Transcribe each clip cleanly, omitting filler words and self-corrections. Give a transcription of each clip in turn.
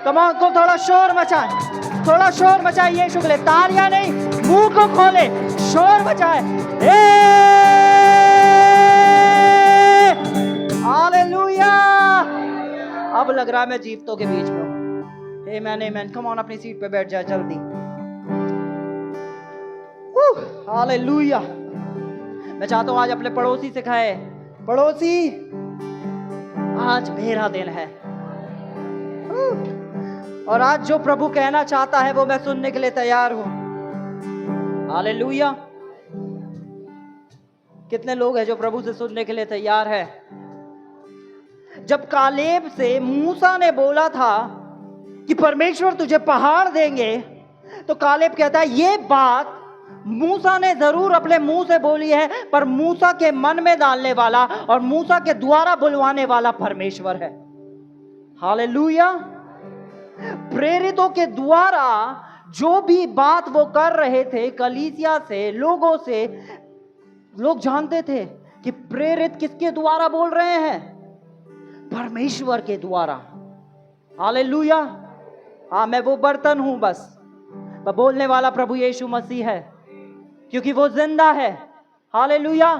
कमान को थोड़ा शोर मचाए, थोड़ा शोर मचाए यीशु के लिए। तालियां नहीं, मुंह को खोले, शोर मचाए। हालेलुया। अब लग रहा है मैं जीवतों के बीच में हूं। आमेन आमेन। कम ऑन, अपनी सीट पे बैठ जाए जल्दी। हालेलुया। मैं चाहता हूं आज अपने पड़ोसी से कहे, पड़ोसी आज मेरा दिन है। और आज जो प्रभु कहना चाहता है वो मैं सुनने के लिए तैयार हूं। हालेलुया। कितने लोग हैं जो प्रभु से सुनने के लिए तैयार है? जब कालेब से मूसा ने बोला था कि परमेश्वर तुझे पहाड़ देंगे, तो कालेब कहता है ये बात मूसा ने जरूर अपने मुंह से बोली है, पर मूसा के मन में डालने वाला और मूसा के द्वारा बुलवाने वाला परमेश्वर है। हालेलुया। प्रेरितों के द्वारा जो भी बात वो कर रहे थे कलीसिया से, लोगों से, लोग जानते थे कि प्रेरित किसके द्वारा बोल रहे हैं? परमेश्वर के द्वारा। हालेलुया। हाँ, मैं वो बर्तन हूं बस, पर बोलने वाला प्रभु यीशु मसीह है, क्योंकि वो जिंदा है। हालेलुया।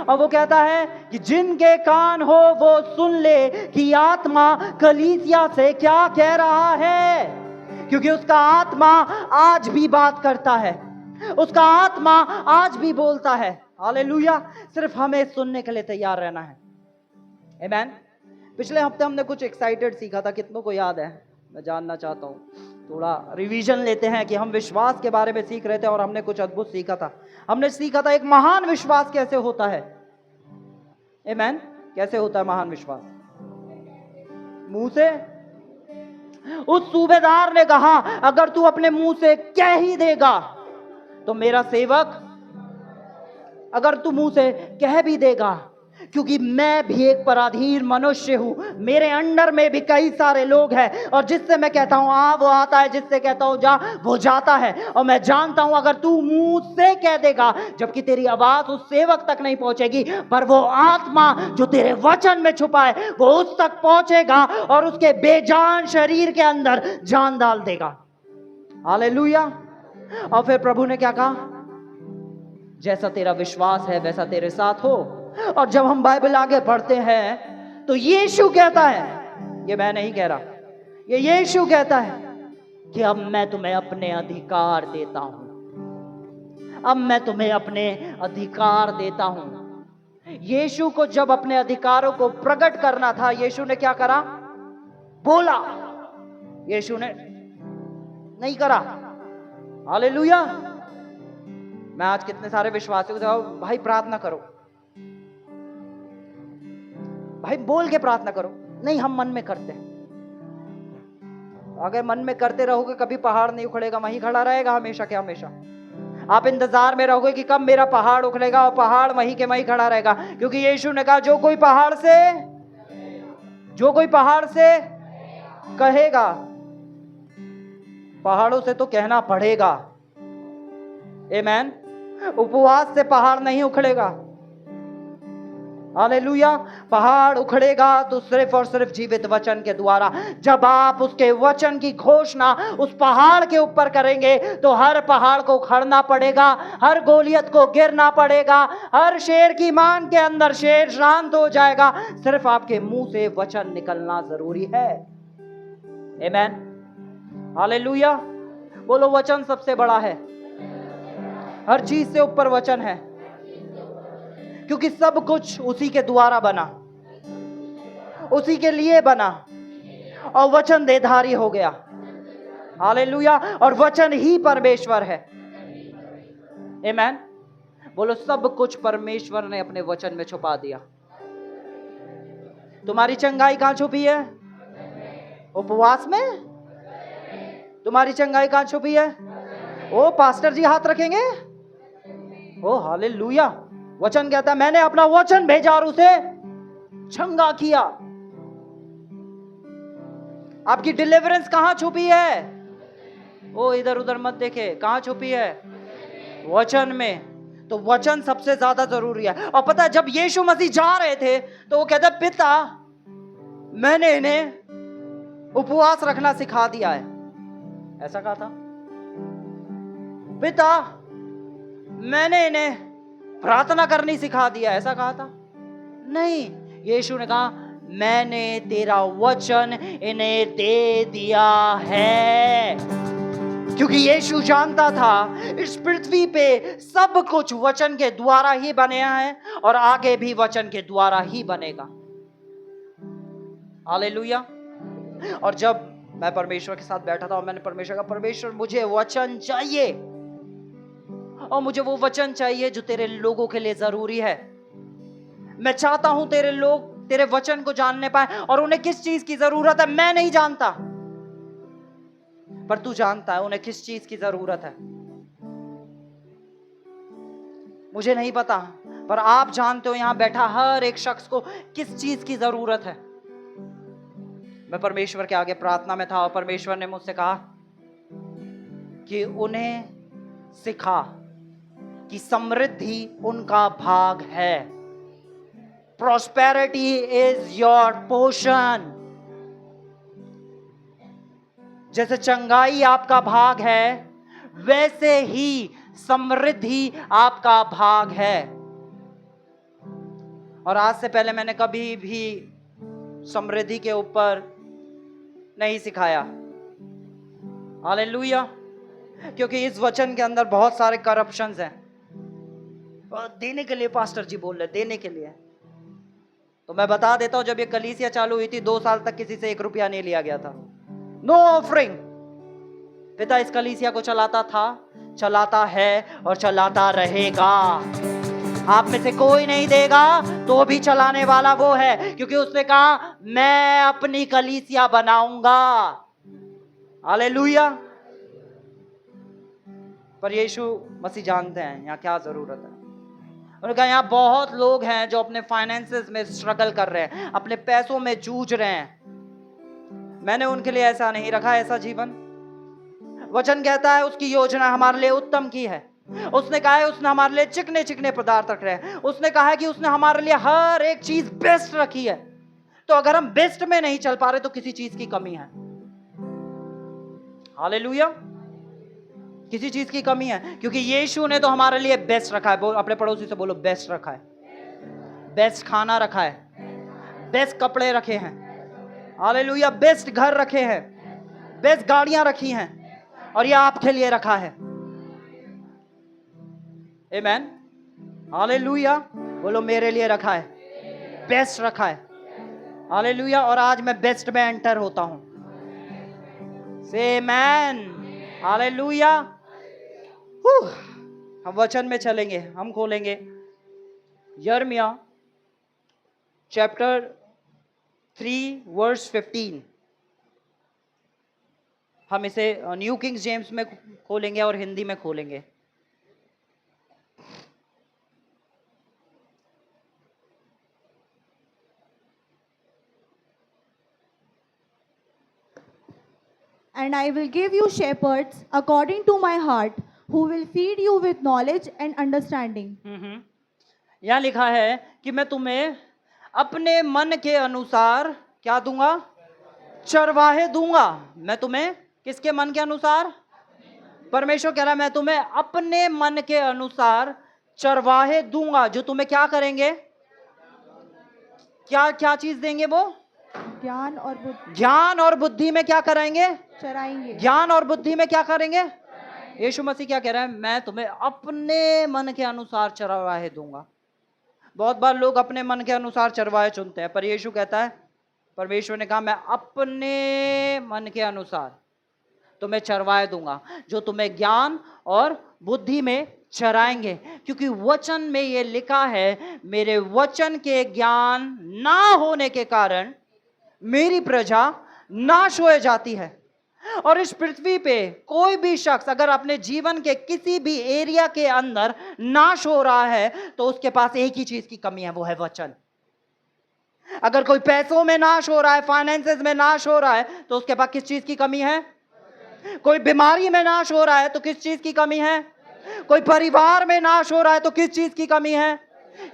और वो कहता है कि जिनके कान हो वो सुन ले कि आत्मा कलीसिया से क्या कह रहा है, क्योंकि उसका आत्मा आज भी बात करता है, उसका आत्मा आज भी बोलता है। हालेलुया। सिर्फ हमें सुनने के लिए तैयार रहना है। आमेन। पिछले हफ्ते हमने कुछ एक्साइटेड सीखा था, कितनों को याद है? मैं जानना चाहता हूँ। थोड़ा रिवीजन लेते हैं कि हम विश्वास के बारे में सीख रहे थे और हमने कुछ अद्भुत सीखा था। हमने सीखा था एक महान विश्वास कैसे होता है। आमेन। कैसे होता है महान विश्वास? मुंह से। उस सूबेदार ने कहा अगर तू अपने मुंह से कह ही देगा तो मेरा सेवक, अगर तू मुंह से कह भी देगा, क्योंकि मैं भी एक पराधीन मनुष्य हूं, मेरे अंडर में भी कई सारे लोग हैं, और जिससे मैं कहता हूं आ वो आता है, जिससे कहता हूं जा वो जाता है। और मैं जानता हूं अगर तू मुंह से कह देगा, जबकि तेरी आवाज उस सेवक तक नहीं पहुंचेगी, पर वो आत्मा जो तेरे वचन में छुपा है वो उस तक पहुंचेगा और उसके बेजान शरीर के अंदर जान डाल देगा। हालेलुया। और फिर प्रभु ने क्या कहा? जैसा तेरा विश्वास है वैसा तेरे साथ हो। और जब हम बाइबल आगे पढ़ते हैं तो यीशु कहता है, ये मैं नहीं कह रहा, ये यीशु कहता है कि अब मैं तुम्हें अपने अधिकार देता हूं, अब मैं तुम्हें अपने अधिकार देता हूं। यीशु को जब अपने अधिकारों को प्रकट करना था, यीशु ने क्या करा? बोला। यीशु ने नहीं करा। हालेलुया। मैं आज कितने सारे विश्वासियों को भाई प्रार्थना करो, भाई बोल के प्रार्थना करो। नहीं, हम मन में करते हैं। अगर मन में करते रहोगे कभी पहाड़ नहीं उखड़ेगा, वहीं खड़ा रहेगा हमेशा के हमेशा। आप इंतजार में रहोगे कि कब मेरा पहाड़ उखड़ेगा, और पहाड़ वहीं के वहीं खड़ा रहेगा, क्योंकि यीशु ने कहा जो कोई पहाड़ से कहेगा, पहाड़ों से तो कहना पड़ेगा। आमेन। उपवास से पहाड़ नहीं उखड़ेगा। हालेलुया। पहाड़ उखड़ेगा तो सिर्फ और सिर्फ जीवित वचन के द्वारा। जब आप उसके वचन की घोषणा उस पहाड़ के ऊपर करेंगे तो हर पहाड़ को उखड़ना पड़ेगा, हर गोलियत को गिरना पड़ेगा, हर शेर की मान के अंदर शेर शांत हो जाएगा। सिर्फ आपके मुंह से वचन निकलना जरूरी है। आमेन। हालेलुया। बोलो, वचन सबसे बड़ा है, हर चीज से ऊपर वचन है, क्योंकि सब कुछ उसी के द्वारा बना, उसी के लिए बना, और वचन देहधारी हो गया। हालेलुया। और वचन ही परमेश्वर है। आमेन। बोलो, सब कुछ परमेश्वर ने अपने वचन में छुपा दिया। तुम्हारी चंगाई कहां छुपी है? उपवास में। तुम्हारी चंगाई कहां छुपी है? ओ पास्टर जी हाथ रखेंगे। ओ हालेलुया। वचन कहता है मैंने अपना वचन भेजा और उसे चंगा किया। आपकी डिलीवरेंस कहां छुपी है? ओ इधर उधर मत देखे, कहां छुपी है? वचन में। तो वचन सबसे ज्यादा जरूरी है। और पता है जब यीशु मसीह जा रहे थे तो वो कहता पिता मैंने इन्हें उपवास रखना सिखा दिया है, ऐसा कहा था। पिता, मैंने इन्हें प्रार्थना करनी सिखा दिया, ऐसा कहा था। नहीं, यीशु ने कहा मैंने तेरा वचन इन्हें दे दिया है। क्योंकि यीशु जानता था इस पृथ्वी पे सब कुछ वचन के द्वारा ही बना है और आगे भी वचन के द्वारा ही बनेगा। हालेलुया। और जब मैं परमेश्वर के साथ बैठा था और मैंने परमेश्वर का, परमेश्वर मुझे वचन चाहिए और मुझे वो वचन चाहिए जो तेरे लोगों के लिए जरूरी है। मैं चाहता हूं तेरे लोग तेरे वचन को जानने पाए, और उन्हें किस चीज की जरूरत है मैं नहीं जानता, पर तू जानता है उन्हें किस चीज की जरूरत है। मुझे नहीं पता, पर आप जानते हो यहां बैठा हर एक शख्स को किस चीज की जरूरत है। मैं परमेश्वर के आगे प्रार्थना में था और परमेश्वर ने मुझसे कहा कि उन्हें सिखा कि समृद्धि उनका भाग है। Prosperity is your portion. जैसे चंगाई आपका भाग है, वैसे ही समृद्धि आपका भाग है। और आज से पहले मैंने कभी भी समृद्धि के ऊपर नहीं सिखाया। हालेलुया। क्योंकि इस वचन के अंदर बहुत सारे करप्शंस हैं। देने के लिए पास्टर जी बोल रहे, देने के लिए। तो मैं बता देता हूं, जब ये कलीसिया चालू हुई थी 2 साल तक किसी से 1 रुपया नहीं लिया गया था। No offering. पिता इस कलीसिया को चलाता था, चलाता है और चलाता रहेगा। आप में से कोई नहीं देगा तो भी चलाने वाला वो है, क्योंकि उसने कहा मैं अपनी कलीसिया बनाऊंगा। हालेलुया। पर यीशु मसीह जानते हैं यहाँ क्या जरूरत है। उन्होंने कहा यहाँ बहुत लोग हैं जो अपने फाइनेंसेस में स्ट्रगल कर रहे हैं, अपने पैसों में जूझ रहे हैं। मैंने उनके लिए ऐसा नहीं रखा, ऐसा जीवन। वचन कहता है उसकी योजना हमारे लिए उत्तम की है। उसने कहा है उसने हमारे लिए चिकने चिकने पदार्थ रख रहे हैं। उसने कहा है कि उसने हमारे लिए हर एक चीज बेस्ट रखी है। तो अगर हम बेस्ट में नहीं चल पा रहे तो किसी चीज की कमी है। हालेलुया। किसी चीज की कमी है, क्योंकि यीशु ने तो हमारे लिए बेस्ट रखा है। अपने पड़ोसी से बोलो बेस्ट रखा है। बेस्ट खाना रखा है, बेस्ट कपड़े रखे हैं। हालेलुया। बेस्ट घर रखे हैं, बेस्ट गाड़ियां रखी हैं, और ये आपके लिए रखा है। आमेन। हालेलुया। बोलो मेरे लिए रखा है, बेस्ट रखा है। हालेलुया। और आज मैं बेस्ट में एंटर होता हूं। से आमेन। हालेलुया। हम वचन में चलेंगे। हम खोलेंगे यिर्मयाह चैप्टर 3 वर्स 15। हम इसे न्यू किंग जेम्स में खोलेंगे और हिंदी में खोलेंगे। And I will give you shepherds according to my heart, who will feed you with knowledge and understanding. यहाँ लिखा है कि मैं तुम्हें अपने मन के अनुसार क्या दूंगा? चरवाहे दूंगा। मैं तुम्हें किसके मन के अनुसार? परमेश्वर कह रहा है मैं तुम्हें अपने मन के अनुसार चरवाहे दूंगा, जो तुम्हें क्या करेंगे? क्या क्या चीज देंगे वो? ज्ञान और बुद्धि। ज्ञान और बुद्धि में क्या कराएंगे? चराएंगे। ज्ञान और बुद्धि में क्या करेंगे? यीशु मसीह क्या कह रहा है? मैं तुम्हें अपने मन के अनुसार चरवाहे दूंगा। बहुत बार लोग अपने मन के अनुसार चरवाहे चुनते हैं, पर यीशु कहता है, परमेश्वर ने कहा मैं अपने मन के अनुसार तुम्हें चरवाहे दूंगा, जो तुम्हें ज्ञान और बुद्धि में चराएंगे। क्योंकि वचन में ये लिखा है, मेरे वचन के ज्ञान ना होने के कारण मेरी प्रजा नाश हो जाती है। और इस पृथ्वी पे कोई भी शख्स अगर अपने जीवन के किसी भी एरिया के अंदर नाश हो रहा है तो उसके पास एक ही चीज की कमी है, वो है वचन। अगर कोई पैसों में नाश हो रहा है, फाइनेंसेस में नाश हो रहा है, तो उसके पास किस चीज की कमी है? कोई बीमारी में नाश हो रहा है तो किस चीज की कमी है? कोई परिवार में नाश हो रहा है तो किस चीज की कमी है?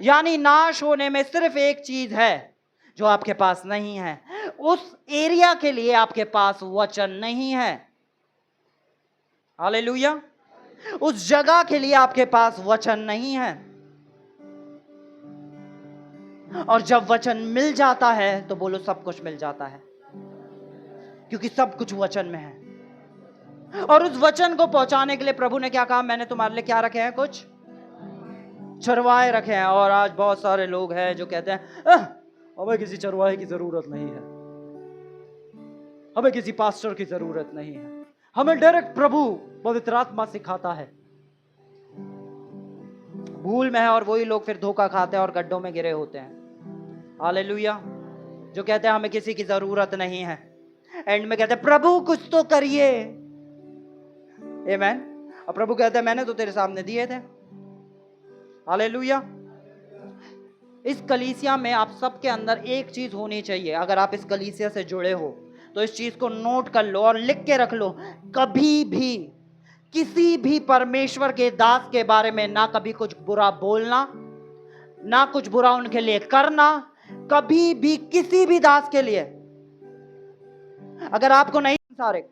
यानी नाश होने में सिर्फ एक चीज है जो आपके पास नहीं है, उस एरिया के लिए आपके पास वचन नहीं है। हालेलुया। उस जगह के लिए आपके पास वचन नहीं है। और जब वचन मिल जाता है तो बोलो सब कुछ मिल जाता है, क्योंकि सब कुछ वचन में है। और उस वचन को पहुंचाने के लिए प्रभु ने क्या कहा? मैंने तुम्हारे लिए क्या रखे हैं? कुछ चरवाहे रखे हैं। और आज बहुत सारे लोग हैं जो कहते हैं हमें किसी चरवाहे की जरूरत नहीं है, हमें किसी पास्टर की जरूरत नहीं है, हमें डायरेक्ट प्रभु पवित्र आत्मा सिखाता है। भूल में है, और वही लोग फिर धोखा खाते हैं और गड्ढों में गिरे होते हैं। हालेलुया। जो कहते हैं हमें किसी की जरूरत नहीं है, एंड में कहते हैं प्रभु कुछ तो करिए। आमीन। और प्रभु कहते हैं मैंने तो तेरे सामने दिए थे। हालेलुया। इस कलीसिया में आप सबके अंदर एक चीज होनी चाहिए। अगर आप इस कलीसिया से जुड़े हो तो इस चीज को नोट कर लो और लिख के रख लो। कभी भी किसी भी परमेश्वर के दास के बारे में ना कभी कुछ बुरा बोलना, ना कुछ बुरा उनके लिए करना, कभी भी किसी भी दास के लिए। अगर आपको नहीं, संसारिक,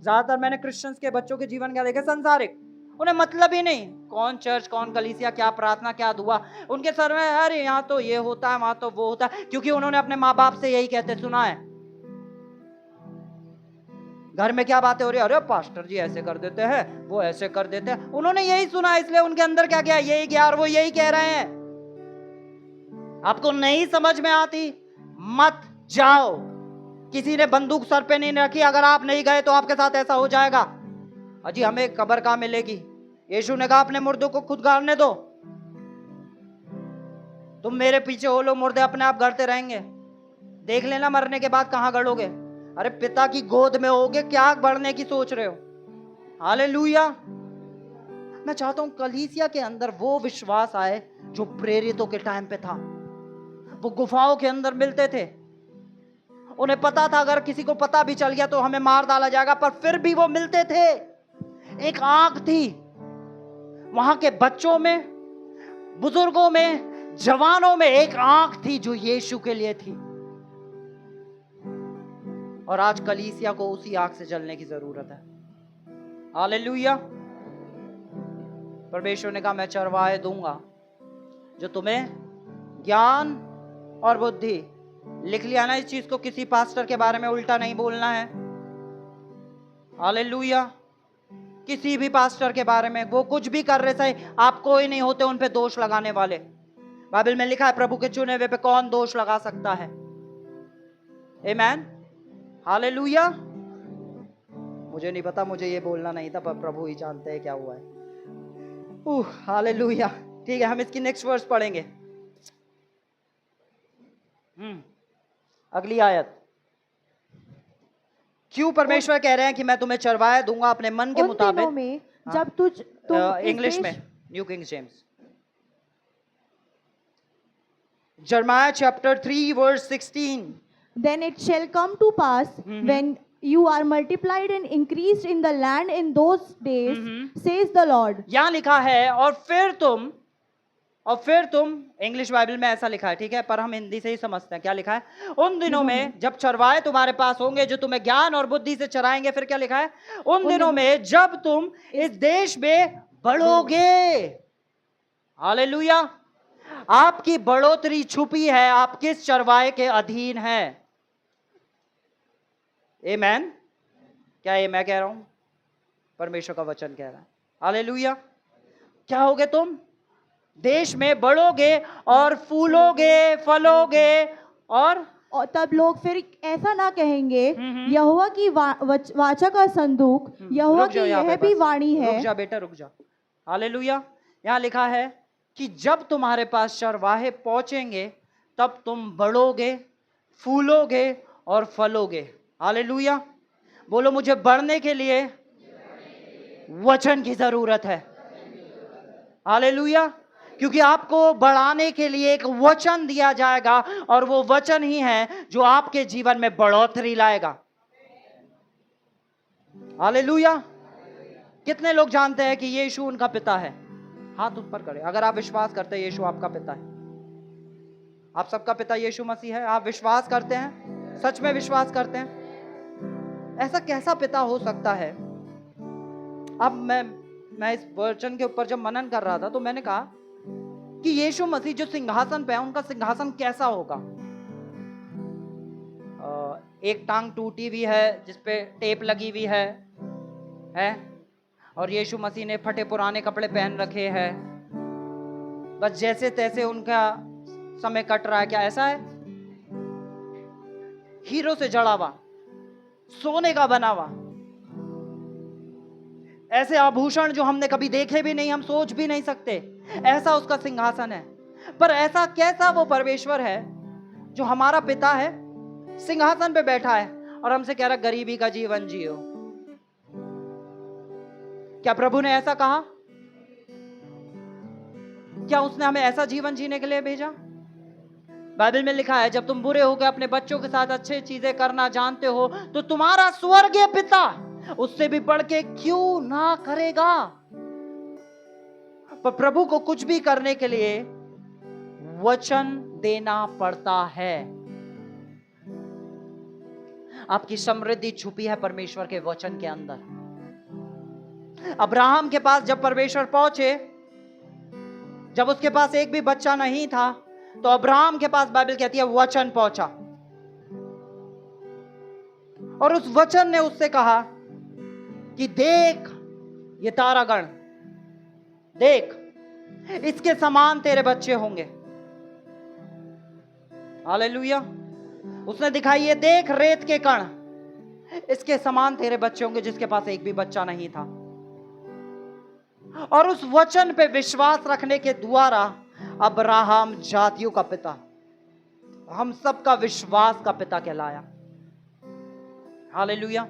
ज्यादातर मैंने क्रिश्चियंस के बच्चों के जीवन क्या देखे? संसारिक। उन्हें मतलब ही नहीं कौन चर्च, कौन कलीसिया, क्या प्रार्थना, क्या दुआ। उनके सर में अरे यहाँ तो ये होता है, वहां तो वो होता है, क्योंकि उन्होंने अपने माँ बाप से यही कहते सुना है। घर में क्या बातें हो रही है? अरे पास्टर जी ऐसे कर देते हैं, वो ऐसे कर देते हैं। उन्होंने यही सुना है, इसलिए उनके अंदर क्या गया? यही गया, और वो यही कह रहे हैं। आपको नहीं समझ में आती, मत जाओ। किसी ने बंदूक सर पे नहीं रखी, अगर आप नहीं गए तो आपके साथ ऐसा हो जाएगा। अजी हमें कब्र कहां मिलेगी? यीशु ने कहा अपने मुर्दों को खुद गाड़ने दो। तुम मेरे पीछे हो लो, मुर्दे अपने आप गड़ते रहेंगे। देख लेना मरने के बाद कहां गड़ोगे। अरे पिता की गोद में होगे, क्या बढ़ने की सोच रहे हो? हालेलुया। मैं चाहता हूं कलीसिया के अंदर वो विश्वास आए जो प्रेरितों के टाइम पे था। वो गुफाओं के अंदर मिलते थे, उन्हें पता था अगर किसी को पता भी चल गया तो हमें मार डाला जाएगा, पर फिर भी वो मिलते थे। एक आंख थी वहां के बच्चों में, बुजुर्गों में, जवानों में, एक आंख थी जो यीशु के लिए थी। और आज कलीसिया को उसी आंख से जलने की जरूरत है। हालेलुया। परमेश्वर ने कहा मैं चरवाहे दूंगा जो तुम्हें ज्ञान और बुद्धि। लिख लिया ना इस चीज को? किसी पास्टर के बारे में उल्टा नहीं बोलना है। हालेलुया। किसी भी पास्टर के बारे में, वो कुछ भी कर रहे थे, आप कोई नहीं होते उन पे दोष लगाने वाले। बाइबल में लिखा है प्रभु के चुने हुए पे कौन दोष लगा सकता है? आमीन। हालेलुया। मुझे नहीं पता, मुझे ये बोलना नहीं था, पर प्रभु ही जानते हैं क्या हुआ है। हालेलुया। ठीक है, हम इसकी नेक्स्ट वर्स पढ़ेंगे। अगली आयत। क्यों परमेश्वर कह रहे हैं कि मैं तुम्हें चरवाहे दूंगा अपने मन के मुताबिक? में जब तुम इंग्लिश में new king James. Jeremiah chapter 3 verse 16. Then it shall come to pass when you are multiplied and increased in the land in those days, says the Lord. यहाँ लिखा है और फिर तुम इंग्लिश बाइबल में ऐसा लिखा है, ठीक है, पर हम हिंदी से ही समझते हैं क्या लिखा है। उन दिनों में जब चरवाहे तुम्हारे पास होंगे जो तुम्हें ज्ञान और बुद्धि से चराएंगे। फिर क्या लिखा है? उन दिनों में जब तुम इस देश में बढ़ोगे। हालेलुया। आपकी बढ़ोतरी छुपी है, आप किस चरवाहे के अधीन हैं? आमीन। क्या ये मैं कह रहा हूं? परमेश्वर का वचन कह रहा है। हालेलुया। क्या होगे तुम? देश में बढ़ोगे और फूलोगे, फलोगे। और तब लोग फिर ऐसा ना कहेंगे यहोवा की वाचा का संदूक, यहोवा की यह भी वाणी है। रुक जा बेटा, रुक जा। हालेलुया। यहाँ लिखा है कि जब तुम्हारे पास चरवाहे पहुंचेंगे तब तुम बढ़ोगे, फूलोगे और फलोगे। हालेलुया। बोलो मुझे बढ़ने के लिए वचन की जरूरत है। हालेलुया। क्योंकि आपको बढ़ाने के लिए एक वचन दिया जाएगा और वो वचन ही है जो आपके जीवन में बढ़ोतरी लाएगा। हालेलुया। कितने लोग जानते हैं कि यीशु उनका पिता है? हाथ ऊपर करें अगर आप विश्वास करते हैं यीशु आपका पिता है। आप सबका पिता यीशु मसीह है। आप विश्वास करते हैं? सच में विश्वास करते हैं? ऐसा कैसा पिता हो सकता है? अब मैं इस वचन के ऊपर जब मनन कर रहा था तो मैंने कहा कि यीशु मसीह जो सिंहासन पे है, उनका सिंहासन कैसा होगा? एक टांग टूटी हुई है जिसपे टेप लगी हुई है, और यीशु मसीह ने फटे पुराने कपड़े पहन रखे हैं, बस जैसे तैसे उनका समय कट रहा है। क्या ऐसा है? हीरो से जड़ा हुआ, सोने का बना हुआ, ऐसे आभूषण जो हमने कभी देखे भी नहीं, हम सोच भी नहीं सकते, ऐसा उसका सिंहासन है। पर ऐसा कैसा वो परमेश्वर है जो हमारा पिता है, सिंहासन पे बैठा है और हमसे कह रहा गरीबी का जीवन जियो? क्या प्रभु ने ऐसा कहा? क्या उसने हमें ऐसा जीवन जीने के लिए भेजा? बाइबल में लिखा है, जब तुम बुरे होकर अपने बच्चों के साथ अच्छी चीजें करना जानते हो तो तुम्हारा स्वर्गीय पिता उससे भी बढ़ के क्यों ना करेगा? पर प्रभु को कुछ भी करने के लिए वचन देना पड़ता है। आपकी समृद्धि छुपी है परमेश्वर के वचन के अंदर। अब्राहम के पास जब परमेश्वर पहुंचे, जब उसके पास एक भी बच्चा नहीं था, तो अब्राहम के पास बाइबल कहती है वचन पहुंचा, और उस वचन ने उससे कहा कि देख ये तारागण, देख इसके समान तेरे बच्चे होंगे। हालेलुया। उसने दिखाई, ये देख रेत के कण, इसके समान तेरे बच्चे होंगे, जिसके पास एक भी बच्चा नहीं था। और उस वचन पे विश्वास रखने के द्वारा अब्राहम जातियों का पिता, हम सबका विश्वास का पिता कहलाया। हालेलुया।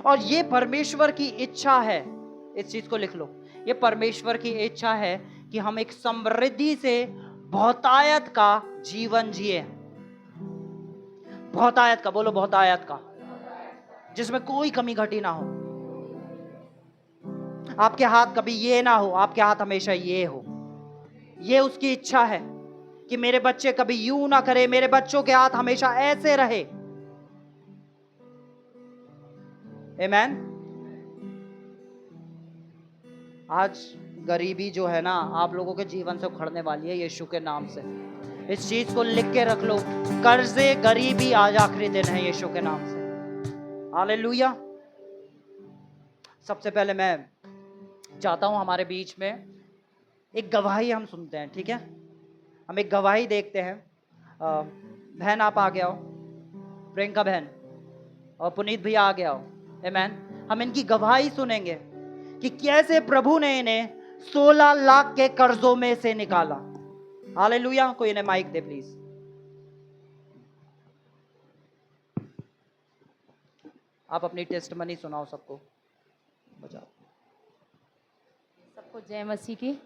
और ये परमेश्वर की इच्छा है, इस चीज को लिख लो, ये परमेश्वर की इच्छा है कि हम एक समृद्धि से बहुतायत का जीवन जिए। बहुतायत का, बोलो बहुतायत का, जिसमें कोई कमी घटी ना हो। आपके हाथ कभी ये ना हो, आपके हाथ हमेशा ये हो। ये उसकी इच्छा है कि मेरे बच्चे कभी यूं ना करे, मेरे बच्चों के हाथ हमेशा ऐसे रहे। आमेन। आज गरीबी जो है ना, आप लोगों के जीवन से उखड़ने वाली है यीशु के नाम से। इस चीज को लिख के रख लो, कर्जे गरीबी आज आखिरी दिन है यीशु के नाम से। हालेलुया। सबसे पहले मैं चाहता हूं हमारे बीच में एक गवाही हम सुनते हैं, ठीक है? हम एक गवाही देखते हैं। बहन आप आ गया हो, प्रियंका बहन, और पुनीत भैया आ गया हो। आमेन। हम इनकी गवाही सुनेंगे कि कैसे प्रभु ने इन्हें 16 लाख के कर्जों में से निकाला। हालेलुया। कोई इन्हें माइक दे प्लीज। आप अपनी टेस्टमनी सुनाओ, सबको बजाओ। सबको जय मसीह की।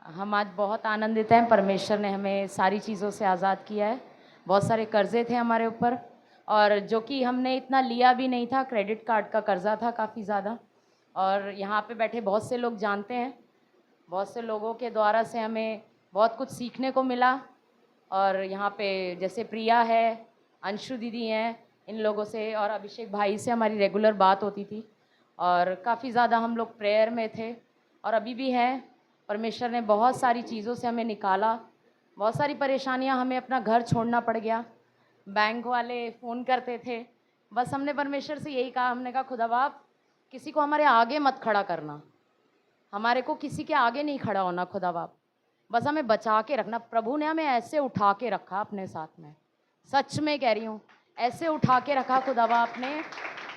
हम आज बहुत आनंदित हैं, परमेश्वर ने हमें सारी चीज़ों से आज़ाद किया है। बहुत सारे कर्जे थे हमारे ऊपर, और जो कि हमने इतना लिया भी नहीं था। क्रेडिट कार्ड का कर्जा था काफ़ी ज़्यादा, और यहाँ पे बैठे बहुत से लोग जानते हैं। बहुत से लोगों के द्वारा से हमें बहुत कुछ सीखने को मिला। और यहाँ पे जैसे प्रिया है, अंशु दीदी हैं, इन लोगों से और अभिषेक भाई से हमारी रेगुलर बात होती थी, और काफ़ी ज़्यादा हम लोग प्रेयर में थे, और अभी भी हैं। परमेश्वर ने बहुत सारी चीज़ों से हमें निकाला। बहुत सारी परेशानियां, हमें अपना घर छोड़ना पड़ गया। बैंक वाले फ़ोन करते थे, बस हमने परमेश्वर से यही कहा, हमने कहा खुदा बाप किसी को हमारे आगे मत खड़ा करना, हमारे को किसी के आगे नहीं खड़ा होना खुदा बाप, बस हमें बचा के रखना। प्रभु ने हमें ऐसे उठा के रखा अपने साथ में, सच में कह रही हूँ, ऐसे उठा के रखा खुदा बाप ने।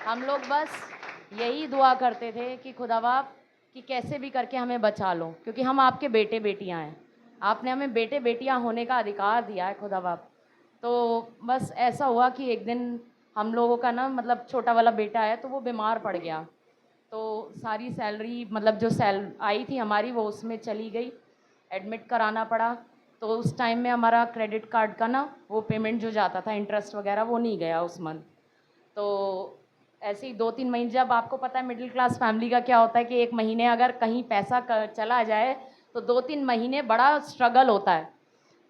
हम लोग बस यही दुआ करते थे कि खुदा बाप कि कैसे भी करके हमें बचा लो, क्योंकि हम आपके बेटे बेटियां हैं। आपने हमें बेटे बेटियां होने का अधिकार दिया है खुदा बाप। तो बस ऐसा हुआ कि एक दिन हम लोगों का ना, मतलब छोटा वाला बेटा है, तो वो बीमार पड़ गया। तो सारी सैलरी, मतलब जो आई थी हमारी, वो उसमें चली गई, एडमिट कराना पड़ा। तो उस टाइम में हमारा क्रेडिट कार्ड का ना वो पेमेंट जो जाता था, इंटरेस्ट वगैरह, वो नहीं गया उस मंथ। तो ऐसे ही 2-3 महीने, जब आपको पता है मिडिल क्लास फैमिली का क्या होता है कि एक महीने अगर कहीं पैसा चला जाए तो 2-3 महीने बड़ा स्ट्रगल होता है।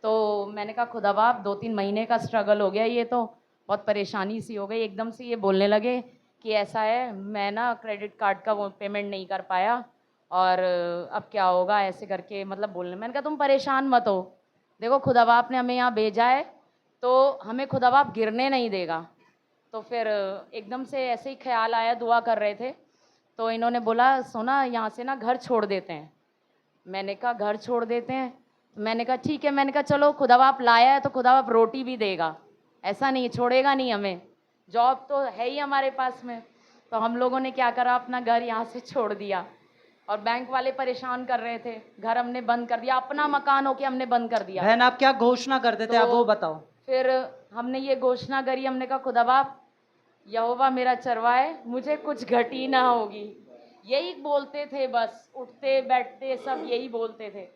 तो मैंने कहा खुदा बाप 2-3 महीने का स्ट्रगल हो गया, ये तो बहुत परेशानी सी हो गई। एकदम से ये बोलने लगे कि ऐसा है, मैं ना क्रेडिट कार्ड का वो पेमेंट नहीं कर पाया और अब क्या होगा, ऐसे करके मतलब बोलने। मैंने कहा तुम परेशान मत हो, देखो खुदा बाप ने हमें यहाँ भेजा है तो हमें खुदा बाप गिरने नहीं देगा। तो फिर एकदम से ऐसे ही ख्याल आया, दुआ कर रहे थे तो इन्होंने बोला सोना यहाँ से ना घर छोड़ देते हैं। मैंने कहा घर छोड़ देते हैं? मैंने कहा ठीक है। मैंने कहा चलो खुदा बाप लाया है तो खुदा बाप रोटी भी देगा, ऐसा नहीं छोड़ेगा नहीं हमें, जॉब तो है ही हमारे पास में। तो हम लोगों ने क्या करा, अपना घर यहाँ से छोड़ दिया। और बैंक वाले परेशान कर रहे थे, घर हमने बंद कर दिया, अपना मकान होके हमने बंद कर दिया। बहन आप क्या घोषणा करते थे, आप वो बताओ। फिर हमने ये घोषणा करी, हमने कहा खुदा बाप यहोवा मेरा चरवाए, मुझे कुछ घटी ना होगी। यही बोलते थे बस, उठते बैठते सब यही बोलते थे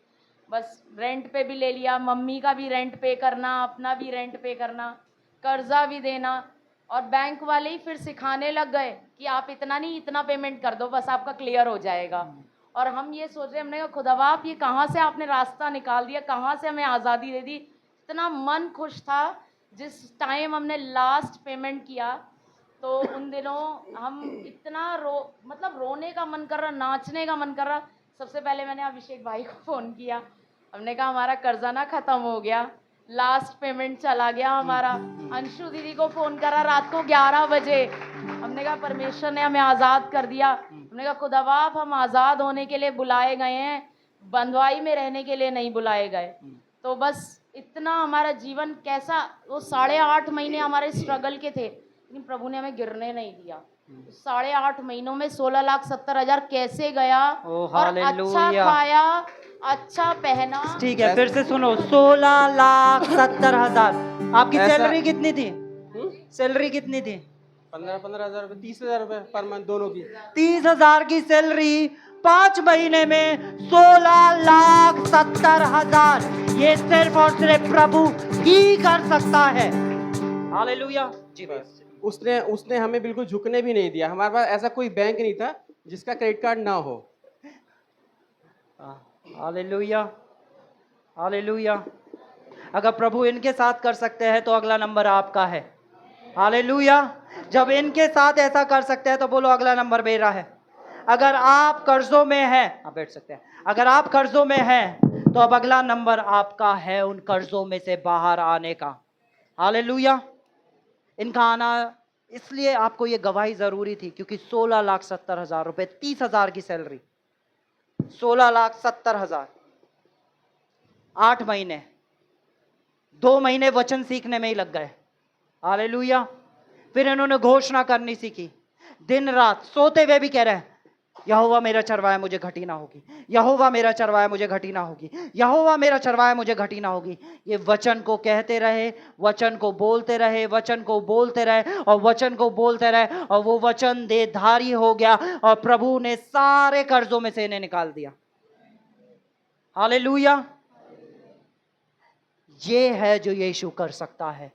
बस। रेंट पे भी ले लिया, मम्मी का भी रेंट पे करना, अपना भी रेंट पे करना, कर्जा भी देना। और बैंक वाले ही फिर सिखाने लग गए कि आप इतना नहीं इतना पेमेंट कर दो, बस आपका क्लियर हो जाएगा। और हम ये सोच रहे, हमने कहा खुदा बाप ये कहाँ से आपने रास्ता निकाल दिया, कहाँ से हमें आज़ादी दे दी। इतना मन खुश था जिस टाइम हमने लास्ट पेमेंट किया, तो उन दिनों हम इतना मतलब रोने का मन कर रहा, नाचने का मन कर रहा। सबसे पहले मैंने अभिषेक भाई को फ़ोन किया, हमने कहा हमारा कर्जा ना ख़त्म हो गया, लास्ट पेमेंट चला गया हमारा। अंशु दीदी को फ़ोन करा रात को 11 बजे, हमने कहा परमेश्वर ने हमें आज़ाद कर दिया। हमने कहा खुदा बाप हम आज़ाद होने के लिए बुलाए गए हैं, बंधुआई में रहने के लिए नहीं बुलाए गए। तो बस इतना हमारा जीवन कैसा, वो 8.5 महीने हमारे स्ट्रगल के थे, लेकिन प्रभु ने हमें गिरने नहीं दिया। 8.5 महीनों में 16,70,000 कैसे गया, और अच्छा खाया, अच्छा पहना। ठीक है, फिर से सुनो, 16,70,000। आपकी सैलरी कितनी थी? सैलरी कितनी थी? 15,000 रुपये, 30,000 रुपये पर मंथ दोनों की। 30,000 की सैलरी 5 महीने में 16,70,000। ये सिर्फ और सिर्फ प्रभु ही कर सकता है। हालेलुया जी। बस उसने हमें बिल्कुल झुकने भी नहीं दिया। हमारे पास ऐसा कोई बैंक नहीं था जिसका क्रेडिट कार्ड ना हो। Hallelujah hallelujah. अगर प्रभु इनके साथ कर सकते हैं तो अगला नंबर आपका है। हालेलुया। जब इनके साथ ऐसा कर सकते हैं तो बोलो अगला नंबर मेरा है। अगर आप कर्जों में हैं, आप बैठ सकते हैं, अगर आप कर्जों में हैं तो अब अगला नंबर आपका है उन कर्जों में से बाहर आने का। हालेलुया। इनका आना इसलिए आपको ये गवाही जरूरी थी क्योंकि 16,70,000 रुपए, 30,000 की सैलरी, 16,70,000, 8 महीने, 2 महीने वचन सीखने में ही लग गए। हालेलुया। फिर इन्होंने घोषणा करनी सीखी, दिन रात सोते हुए भी कह रहे हैं यहोवा मेरा चरवाया मुझे घटी ना होगी, यहोवा मेरा चरवाया मुझे घटी ना होगी, यहोवा मेरा चरवाया मुझे घटी ना होगी। ये वचन को कहते रहे, वचन को बोलते रहे, वचन को बोलते रहे और वचन को बोलते रहे, और वो वचन देहधारी हो गया और प्रभु ने सारे कर्जों में से इन्हें निकाल दिया। हालेलुया। ये है जो यीशु कर सकता है,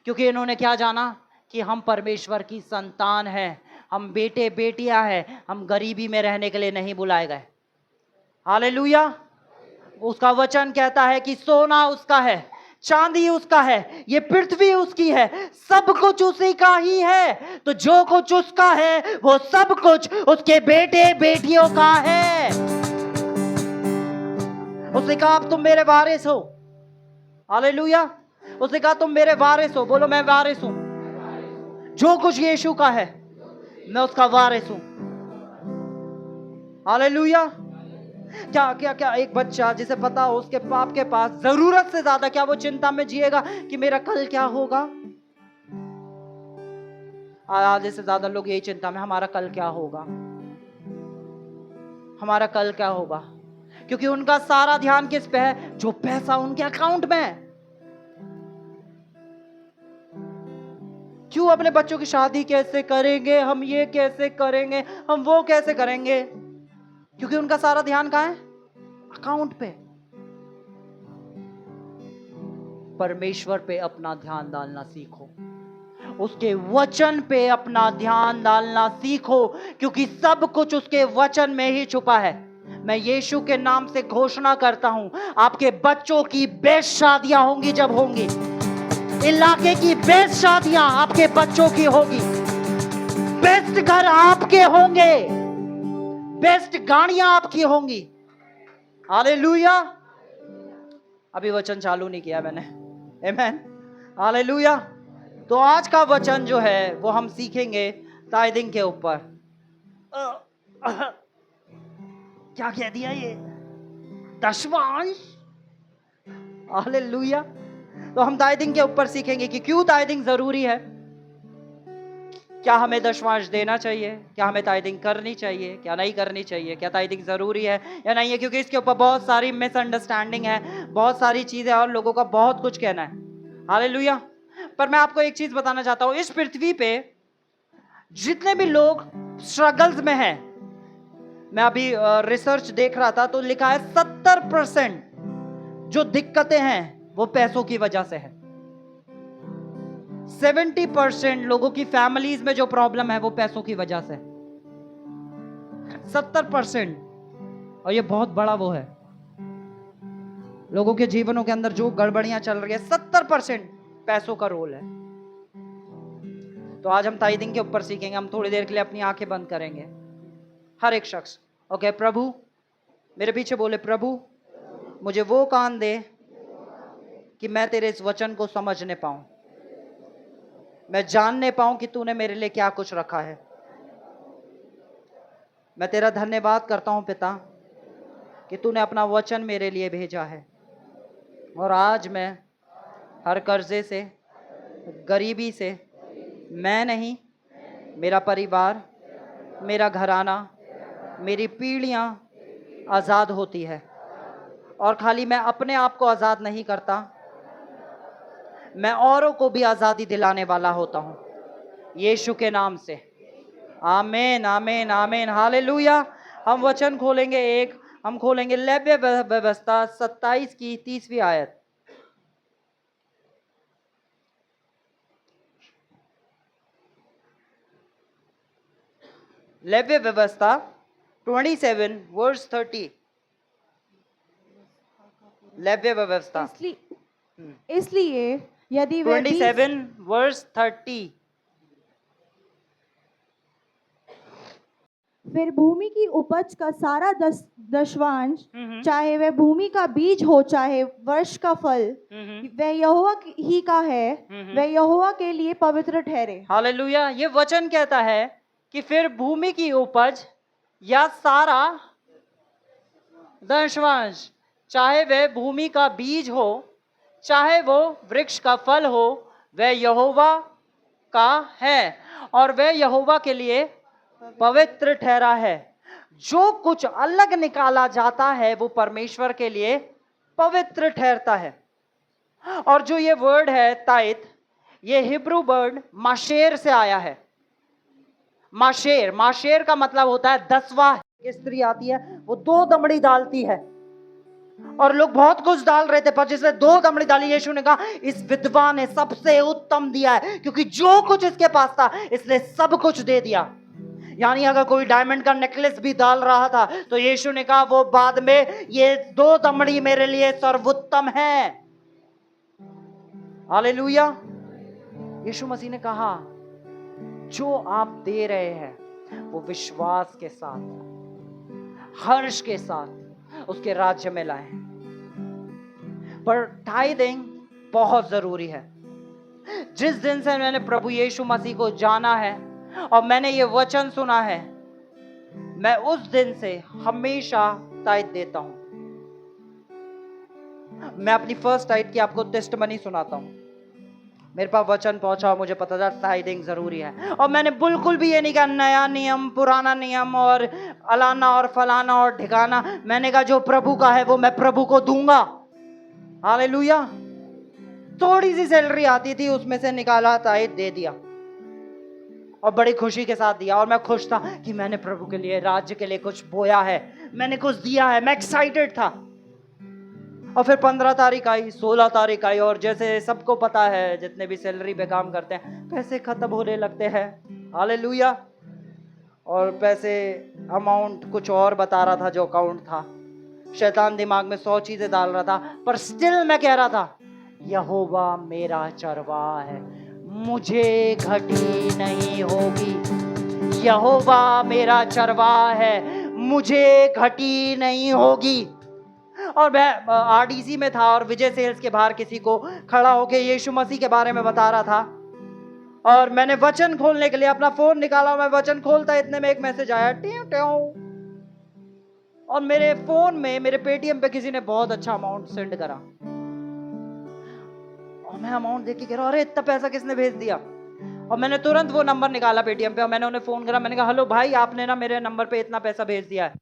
क्योंकि इन्होंने क्या जाना कि हम परमेश्वर की संतान हैं, हम बेटे बेटियां हैं, हम गरीबी में रहने के लिए नहीं बुलाए गए। हालेलुया। उसका वचन कहता है कि सोना उसका है, चांदी उसका है, ये पृथ्वी उसकी है, सब कुछ उसी का ही है। तो जो कुछ उसका है वो सब कुछ उसके बेटे बेटियों का है। उसने कहा अब तुम मेरे वारिस हो। हालेलुया। उसने कहा तुम मेरे वारिस हो। बोलो मैं वारिस हूं। जो कुछ यीशु का है मैं उसका वारिस हूं। हालेलुया। क्या क्या क्या एक बच्चा जिसे पता हो उसके बाप के पास जरूरत से ज्यादा, क्या वो चिंता में जिएगा कि मेरा कल क्या होगा? आधे से ज्यादा लोग यही चिंता में, हमारा कल क्या होगा, हमारा कल क्या होगा, क्योंकि उनका सारा ध्यान किस पे है? जो पैसा उनके अकाउंट में है। क्यों अपने बच्चों की शादी कैसे करेंगे, हम ये कैसे करेंगे, हम वो कैसे करेंगे, क्योंकि उनका सारा ध्यान कहां है? अकाउंट पे। परमेश्वर पे अपना ध्यान डालना सीखो, उसके वचन पे अपना ध्यान डालना सीखो, क्योंकि सब कुछ उसके वचन में ही छुपा है। मैं यीशु के नाम से घोषणा करता हूं, आपके बच्चों की बेस्ट शादियां होंगी जब होंगी। इलाके की बेस्ट शादियां आपके बच्चों की होगी। बेस्ट घर आपके होंगे, बेस्ट गाड़ियां आपकी होंगी। हालेलुया। अभी वचन चालू नहीं किया मैंने। आमेन। हालेलुया। तो आज का वचन जो है वो हम सीखेंगे टाइदिंग के ऊपर। क्या कह दिया ये? दशमांश। हालेलुया। तो हम टाइदिंग के ऊपर सीखेंगे कि क्यों टाइदिंग जरूरी है, क्या हमें दशमांश देना चाहिए, क्या हमें टाइदिंग करनी चाहिए, क्या नहीं करनी चाहिए, क्या टाइदिंग जरूरी है या नहीं है, क्योंकि इसके ऊपर बहुत सारी मिसअंडरस्टैंडिंग है, बहुत सारी चीजें और लोगों का बहुत कुछ कहना है। हालेलुया। पर मैं आपको एक चीज बताना चाहता हूं, इस पृथ्वी पे जितने भी लोग स्ट्रगल्स में हैं, मैं अभी रिसर्च देख रहा था तो लिखा है 70% जो दिक्कतें हैं वो पैसों की वजह से है। 70% लोगों की फैमिलीज में जो प्रॉब्लम है वो पैसों की वजह से। 70%, और ये बहुत बड़ा वो है, लोगों के जीवनों के अंदर जो गड़बड़ियां चल रही है 70% पैसों का रोल है। तो आज हम टाइदिंग के ऊपर सीखेंगे। हम थोड़ी देर के लिए अपनी आंखें बंद करेंगे, हर एक शख्स। ओके, प्रभु मेरे पीछे बोले, प्रभु मुझे वो कान दे कि मैं तेरे इस वचन को समझने पाऊं, मैं जानने पाऊं कि तूने मेरे लिए क्या कुछ रखा है। मैं तेरा धन्यवाद करता हूं पिता कि तूने अपना वचन मेरे लिए भेजा है, और आज मैं हर कर्जे से, गरीबी से, मैं नहीं, मेरा परिवार, मेरा घराना, मेरी पीढ़ियां आजाद होती है। और खाली मैं अपने आप को आजाद नहीं करता, मैं औरों को भी आजादी दिलाने वाला होता हूं, यीशु के नाम से। आमीन, आमीन, आमीन। हालेलुया। हम वचन खोलेंगे हम खोलेंगे लेव्य व्यवस्था 27 की 30वीं आयत। लेव्य व्यवस्था 27 वर्स 30। लेव्य व्यवस्था इसलिए यदि वे 27 वर्स 30। फिर भूमि की उपज का सारा दशवांश, चाहे वह भूमि का बीज हो चाहे वर्ष का फल, वह यहोवा ही का है, वह यहोवा के लिए पवित्र ठहरे। हालेलुया। ये वचन कहता है कि फिर भूमि की उपज या सारा दशवांश, चाहे वह भूमि का बीज हो चाहे वो वृक्ष का फल हो, वह यहोवा का है और वह यहोवा के लिए पवित्र ठहरा है। जो कुछ अलग निकाला जाता है वो परमेश्वर के लिए पवित्र ठहरता है। और जो ये वर्ड है ताइत, ये हिब्रू वर्ड माशेर से आया है। माशेर का मतलब होता है 10वां। स्त्री आती है, वो 2 दमड़ी डालती है, और लोग बहुत कुछ डाल रहे थे, पर जिसने 2 दमड़ी डाली, यीशु ने कहा इस विधवा ने सबसे उत्तम दिया है, क्योंकि जो कुछ इसके पास था इसने सब कुछ दे दिया। यानी अगर कोई डायमंड का नेकलेस भी डाल रहा था तो यीशु ने कहा वो बाद में, ये 2 दमड़ी मेरे लिए सर्वोत्तम है। हालेलुया। यीशु मसीह ने कहा जो आप दे रहे हैं वो विश्वास के साथ, हर्ष के साथ उसके राज्य में लाएं। पर टाइदिंग बहुत जरूरी है। जिस दिन से मैंने प्रभु यीशु मसीह को जाना है और मैंने ये वचन सुना है, मैं उस दिन से हमेशा टाइद देता हूं। मैं अपनी फर्स्ट टाइड की आपको टेस्टमनी सुनाता हूं। मेरे पास वचन पहुंचा, मुझे पता था टाइदिंग जरूरी है, और मैंने बिल्कुल भी ये नहीं कहा नया नियम, पुराना नियम और अलाना और फलाना और ठिकाना। मैंने कहा जो प्रभु का है वो मैं प्रभु को दूंगा। हालेलुया। थोड़ी सी सैलरी आती थी, उसमें से निकाला, टाइद दे दिया, और बड़ी खुशी के साथ दिया, और मैं खुश था कि मैंने प्रभु के लिए, राज्य के लिए कुछ बोया है, मैंने कुछ दिया है, मैं एक्साइटेड था। और फिर 15 तारीख आई, 16 तारीख आई, और जैसे सबको पता है जितने भी सैलरी पे काम करते हैं, पैसे खत्म होने लगते हैं। हालेलुया। और पैसे अमाउंट कुछ और बता रहा था जो अकाउंट था। शैतान दिमाग में 100 चीजें डाल रहा था, पर स्टिल मैं कह रहा था यहोवा मेरा चरवाहा है, मुझे घटी नहीं होगी। यहोवा मेरा चरवाहा है, मुझे घटी नहीं होगी। और मैं आरडीसी में था और विजय सेल्स के बाहर किसी को खड़ा होकर यीशु मसीह के बारे में बता रहा था, और मैंने वचन खोलने के लिए अपना फोन निकाला। मैं वचन खोलता इतने में एक मैसेज आया, ट्यों ट्यों, और मेरे फोन में मेरे पेटीएम पे किसी ने बहुत अच्छा अमाउंट सेंड करा। और मैं अमाउंट देख के कह रहा हूं, अरे इतना पैसा किसने भेज दिया। और मैंने तुरंत वो नंबर निकाला पेटीएम पे और मैंने उन्हें फोन करा। मैंने कहा हेलो भाई, आपने ना मेरे नंबर पे इतना पैसा भेज दिया है।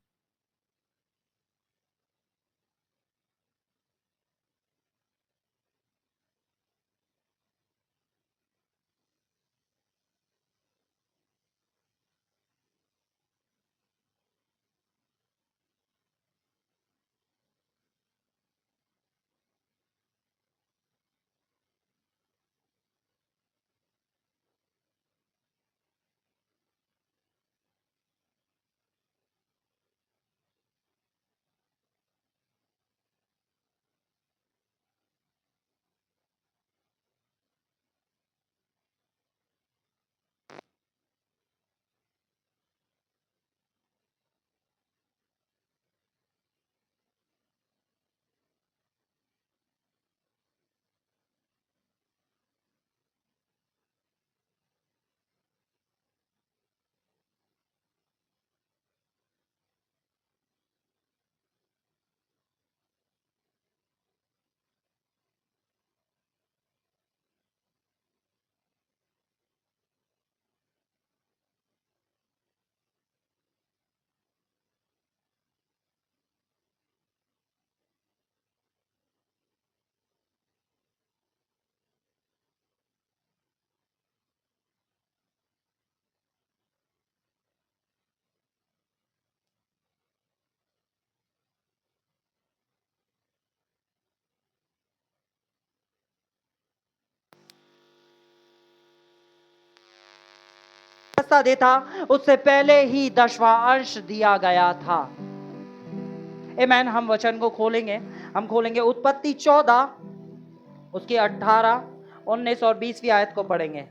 रास्ता देता, उससे पहले ही 10वां अंश दिया गया था। आमीन। हम वचन को खोलेंगे, हम खोलेंगे उत्पत्ति 14 उसकी 18, 19 और 20वीं आयत को पढ़ेंगे।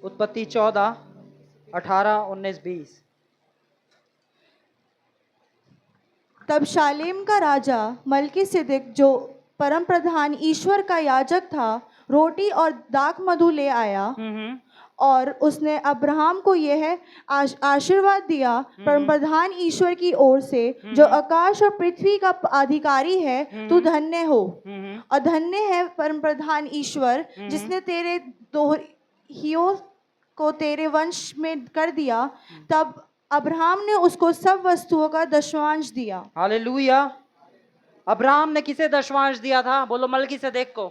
उत्पत्ति 14, 18, 19, 20। तब शालेम का राजा मल्कीसिदक, जो परम प्रधान ईश्वर का याजक था, रोटी और दाख मधु ले आया और उसने अब्राहम को यह आशीर्वाद दिया, परम प्रधान ईश्वर की ओर से, जो आकाश और पृथ्वी का अधिकारी है, तू धन्य हो और धन्य है परम प्रधान ईश्वर, जिसने तेरे दोहियों को तेरे वंश में कर दिया। तब अब्राहम ने उसको सब वस्तुओं का दशमांश दिया। हालेलुया। अब्राहम ने किसे दशमांश दिया था? बोलो मल्कीसदेक को,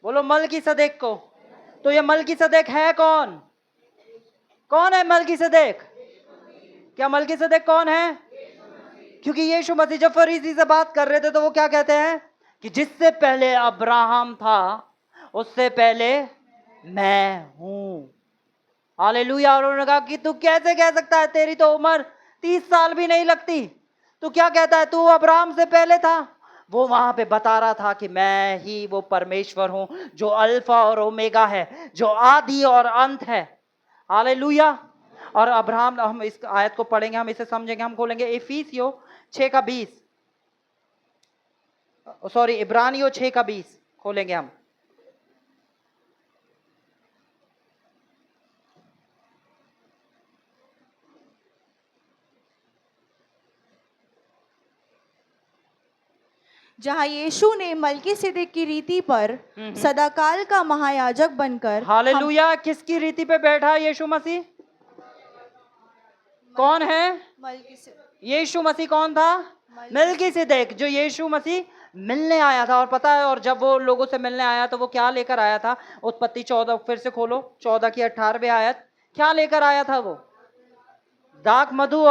बोलो मल्कीसदेक को। तो ये मल्कीसदेक है कौन? कौन है मल्कीसदेक? क्या मल्कीसदेक कौन है? क्योंकि यीशु मसीह जब फरीसी से बात कर रहे थे तो वो क्या कहते हैं कि जिससे पहले अब्राहम था उससे पहले मैं हूं। हालेलुया। और उन्होंने कहा कि तू कैसे कह सकता है, तेरी तो उम्र 30 साल भी नहीं लगती, तू क्या कहता है, तू अब्राहम से पहले था। वो वहां पे बता रहा था कि मैं ही वो परमेश्वर हूं जो अल्फा और ओमेगा है, जो आदि और अंत है। हालेलुया। और अब्राहम, हम इस आयत को पढ़ेंगे, हम इसे समझेंगे। हम खोलेंगे इफिसियों 6 का 20, सॉरी इब्रानियों 6 का 20 खोलेंगे हम। जहाँ यीशु ने मल्कीसिदक की रीति पर सदाकाल का महायाजक बनकर, हालेलुया। किसकी रीति पे बैठा यीशु मसीह? कौन है? यीशु मसीह कौन था? मल्कीसिदक, जो यीशु मसीह मिलने आया था। और पता है, और जब वो लोगों से मिलने आया तो वो क्या लेकर आया था? उत्पत्ति 14 फिर से खोलो, 14 की 18वीं आयत। क्या लेकर आया था वो? दाख मधु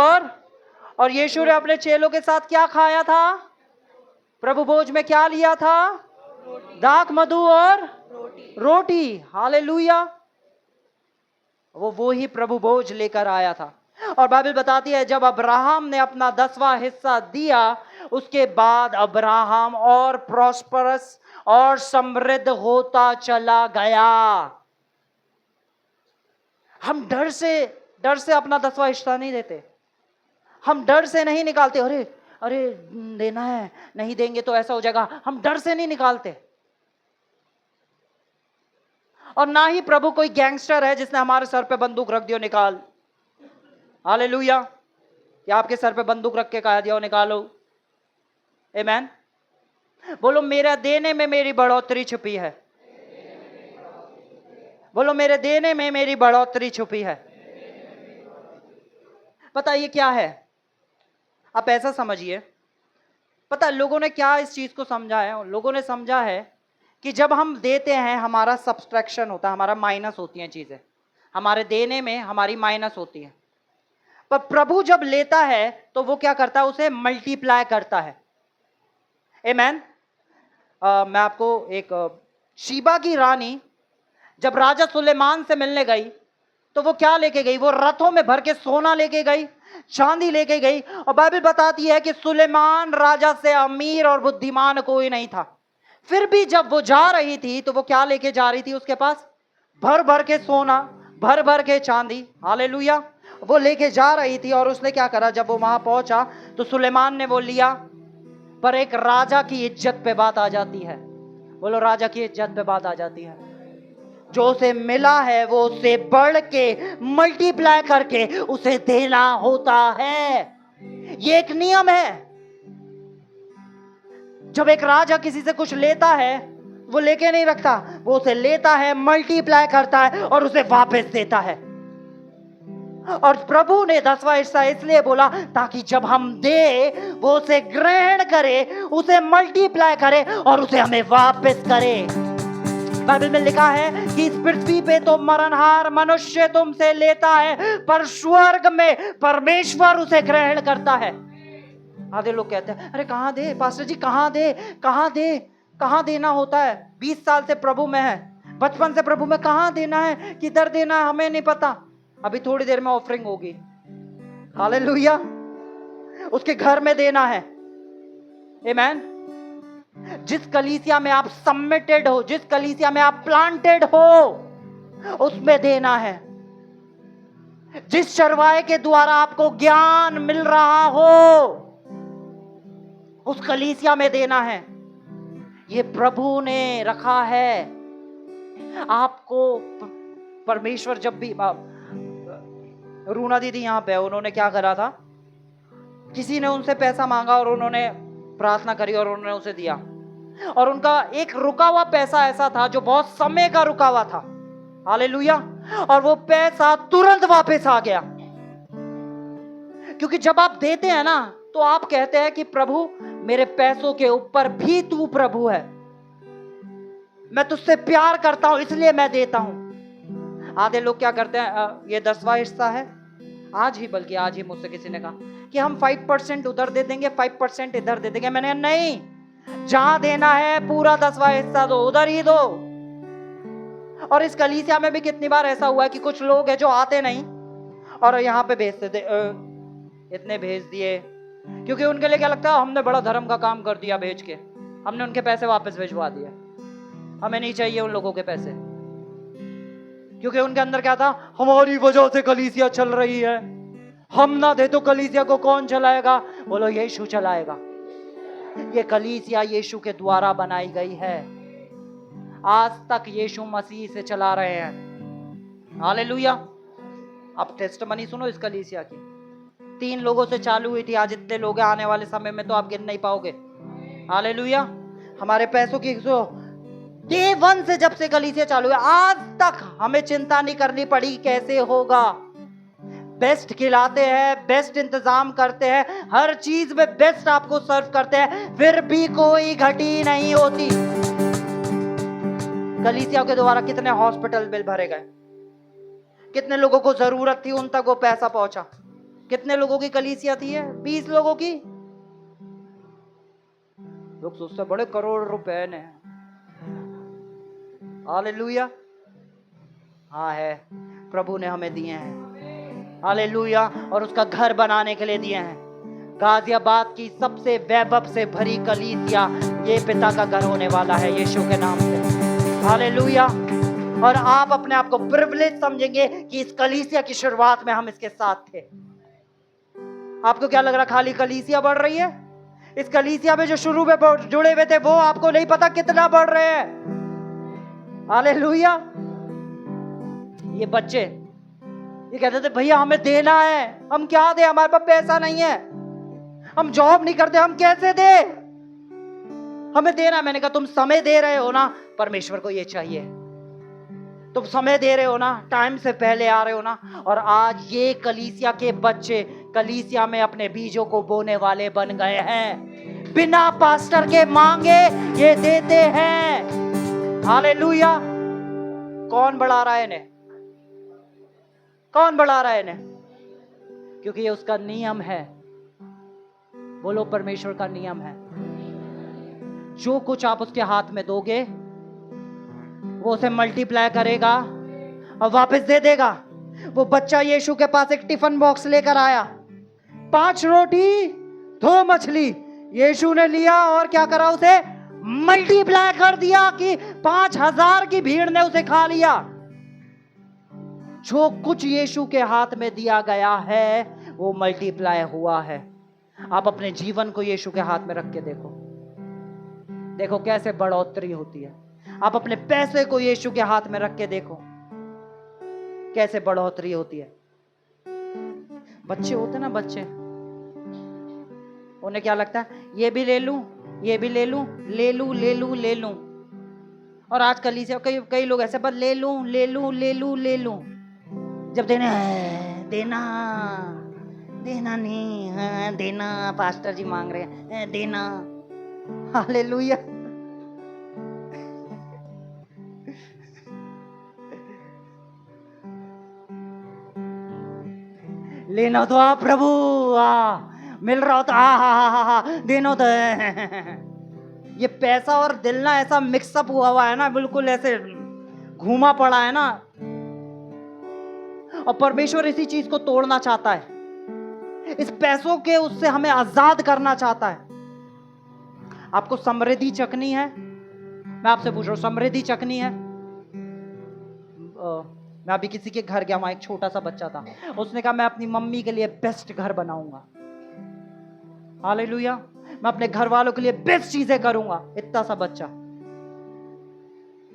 और यीशु ने अपने चेलों के साथ क्या खाया था? प्रभु भोज में क्या लिया था? दाख मधु और रोटी। हालेलुया। वो ही प्रभु भोज लेकर आया था। और बाइबल बताती है जब अब्राहम ने अपना 10वां हिस्सा दिया, उसके बाद अब्राहम और प्रॉस्परस और समृद्ध होता चला गया। हम डर से अपना 10वां हिस्सा नहीं देते। हम डर से नहीं निकालते, अरे देना है, नहीं देंगे तो ऐसा हो जाएगा। हम डर से नहीं निकालते। और ना ही प्रभु कोई गैंगस्टर है जिसने हमारे सर पे बंदूक रख दियो निकाल। हालेलुया। या आपके सर पे बंदूक रख के कहा दिया निकालो। आमेन। बोलो मेरा देने में मेरी बढ़ोतरी छुपी है। बोलो मेरे देने में मेरी बढ़ोतरी छुपी है। पता ये क्या है? आप ऐसा समझिए, पता लोगों ने क्या इस चीज को समझा है? लोगों ने समझा है कि जब हम देते हैं हमारा सब्सट्रैक्शन होता है, हमारा माइनस होती हैं चीजें। हमारे देने में हमारी माइनस होती है। पर प्रभु जब लेता है तो वो क्या करता है? उसे मल्टीप्लाई करता है। आमेन। मैं आपको एक शीबा की रानी जब राजा सुलेमान से मिलने गई तो वो क्या लेके गई? वो रथों में भर के सोना लेके गई, चांदी लेके गई। और बाइबल बताती है कि सुलेमान राजा से अमीर और बुद्धिमान कोई नहीं था। फिर भी जब वो जा रही थी तो वो क्या लेके जा रही थी? उसके पास भर भर के सोना, भर भर के चांदी। हालेलुया। वो लेके जा रही थी। और उसने क्या करा? जब वो वहां पहुंचा तो सुलेमान ने वो लिया। पर एक राजा की इज्जत पे बात आ जाती है। बोलो राजा की इज्जत पे बात आ जाती है। जो उसे मिला है वो उसे बढ़ के मल्टीप्लाई करके उसे देना होता है। ये एक नियम है। जब एक राजा किसी से कुछ लेता है वो लेके नहीं रखता, वो उसे लेता है, मल्टीप्लाई करता है और उसे वापस देता है। और प्रभु ने 10वां हिस्सा इसलिए बोला ताकि जब हम दे वो उसे ग्रहण करे, उसे मल्टीप्लाई करे और उसे हमें वापस करे। बाइबल में लिखा है कि इस पृथ्वी पे तो मरणहार मनुष्य तुमसे लेता है, पर स्वर्ग में परमेश्वर उसे ग्रहण करता है। आधे लोग कहते हैं अरे कहां दे पास्टर जी, कहां दे, कहां देना होता है? 20 साल से प्रभु में है, बचपन से प्रभु में, कहां देना है, किधर देना है, हमें नहीं पता। अभी थोड़ी देर में ऑफरिंग होगी। हालेलुया। उसके घर में देना है। आमेन। जिस कलीसिया में आप सबमिटेड हो, जिस कलीसिया में आप प्लांटेड हो, उसमें देना है। जिस चरवाहे के द्वारा आपको ज्ञान मिल रहा हो, उस कलीसिया में देना है। ये प्रभु ने रखा है आपको। परमेश्वर जब भी, रूना दीदी यहां पे, उन्होंने क्या करा था? किसी ने उनसे पैसा मांगा और उन्होंने प्रार्थना करी और उन्होंने उसे दिया। और उनका एक रुका हुआ पैसा ऐसा था जो बहुत समय का रुका हुआ था। हालेलुया। और वो पैसा तुरंत वापस आ गया। क्योंकि जब आप देते हैं ना तो आप कहते हैं कि प्रभु मेरे पैसों के ऊपर भी तू प्रभु है, मैं तुझसे प्यार करता हूं इसलिए मैं देता हूं। आधे लोग क्या करते हैं? ये 10वां हिस्सा है, आज ही मुझसे किसी ने कहा कि हम 5% उधर दे देंगे, 5% इधर दे देंगे। मैंने नहीं, जहां देना है पूरा 10वां हिस्सा दो, उधर ही दो। और इस कलीसिया में भी कितनी बार ऐसा हुआ है कि कुछ लोग हैं जो आते नहीं और यहाँ पे भेजते थे, इतने भेज दिए, क्योंकि उनके लिए क्या लगता है हमने बड़ा धर्म का काम कर दिया, भेज के हमने उनके पैसे वापस भिजवा दिए, हमें नहीं चाहिए उन लोगों के पैसे। क्योंकि उनके अंदर क्या था? हमारी वजह से कलीसिया चल रही है, हम ना दे तो कलीसिया को कौन चलाएगा? बोलो यीशु चलाएगा। ये कलीसिया यीशु के द्वारा बनाई गई है। आज तक यीशु मसीह से चला रहे हैं। हालेलुया। आप टेस्टमनी सुनो इस कलीसिया की। 3 लोगों से चालू हुई थी, आज इतने लोग आने वाले समय में तो आप गिन नहीं पाओगे। हालेलुया। हमारे पैसों की डे 1 से जब से कलीसिया चालू है आज तक हमें चिंता नहीं करनी पड़ी कैसे होगा। बेस्ट खिलाते हैं, बेस्ट इंतजाम करते हैं, हर चीज में बेस्ट आपको सर्व करते हैं, फिर भी कोई घटी नहीं होती। कलीसिया के द्वारा कितने हॉस्पिटल बिल भरे गए, कितने लोगों को जरूरत थी उन तक वो पैसा पहुंचा। कितने लोगों की कलीसिया थी? 20 लोगों की। लोग सोचते बड़े करोड़ रुपए ने। हालेलुया। हाँ है, प्रभु ने हमें दिए हैं। हालेलुया। और उसका घर बनाने के लिए दिए हैं। गाजियाबाद की सबसे वैभव से भरी कलीसिया ये पिता का घर होने वाला है यीशु के नाम से। हालेलुया। और आप अपने आप को प्रिविलेज समझेंगे कि इस कलीसिया की शुरुआत में हम इसके साथ थे। आपको क्या लग रहा खाली कलीसिया बढ़ रही है? इस कलीसिया में जो शुरू में जुड़े हुए थे वो आपको नहीं पता कितना बढ़ रहे हैं। हालेलुया। ये बच्चे ये कहते थे भैया हमें देना है, हम क्या दे, हमारे पास पैसा नहीं है, हम जॉब नहीं करते, हम कैसे दे, हमें देना। मैंने कहा तुम समय दे रहे हो ना, परमेश्वर को ये चाहिए। तुम समय दे रहे हो ना, टाइम से पहले आ रहे हो ना। और आज ये कलीसिया के बच्चे कलीसिया में अपने बीजों को बोने वाले बन गए हैं। बिना पास्टर के मांगे ये देते हैं। हालेलुया। कौन बढ़ा रहा है इन्हें? कौन बढ़ा रहा है इन्हें? क्योंकि ये उसका नियम है। बोलो परमेश्वर का नियम है। जो कुछ आप उसके हाथ में दोगे वो उसे मल्टीप्लाई करेगा और वापस दे देगा। वो बच्चा यीशु के पास एक टिफिन बॉक्स लेकर आया, 5 रोटी 2 मछली। यीशु ने लिया और क्या करा, उसे मल्टीप्लाई कर दिया कि 5000 की भीड़ ने उसे खा लिया। जो कुछ यीशु के हाथ में दिया गया है वो मल्टीप्लाई हुआ है। आप अपने जीवन को यीशु के हाथ में रख के देखो, देखो कैसे बढ़ोतरी होती है। आप अपने पैसे को यीशु के हाथ में रख के देखो कैसे बढ़ोतरी होती है। बच्चे होते ना, बच्चे, उन्हें क्या लगता है ये भी ले लूं, ये भी ले लूं, ले लूं, ले लूं, ले लूं। और आज कलीसिया कई लोग ऐसे बस ले लूं, ले लूं, ले लूं, ले लूं। जब देना है, देना देना नहीं, हाँ देना, पास्टर जी मांग रहे हैं देना। हालेलुया। लेना तो आप प्रभु, मिल रहा हो तो हा देना तो। ये पैसा और दिल ना ऐसा मिक्सअप हुआ है ना, बिल्कुल ऐसे घूमा पड़ा है ना। और परमेश्वर इसी चीज को तोड़ना चाहता है। इस पैसों के उससे हमें आजाद करना चाहता है। आपको समृद्धि चखनी है? मैं आपसे पूछ रहा हूं, समृद्धि चखनी है? मैं अभी किसी के घर गया, वहां एक छोटा सा बच्चा था, उसने कहा मैं अपनी मम्मी के लिए बेस्ट घर बनाऊंगा। हालेलुया। मैं अपने घर वालों के लिए बेस्ट चीजें करूंगा। इतना सा बच्चा।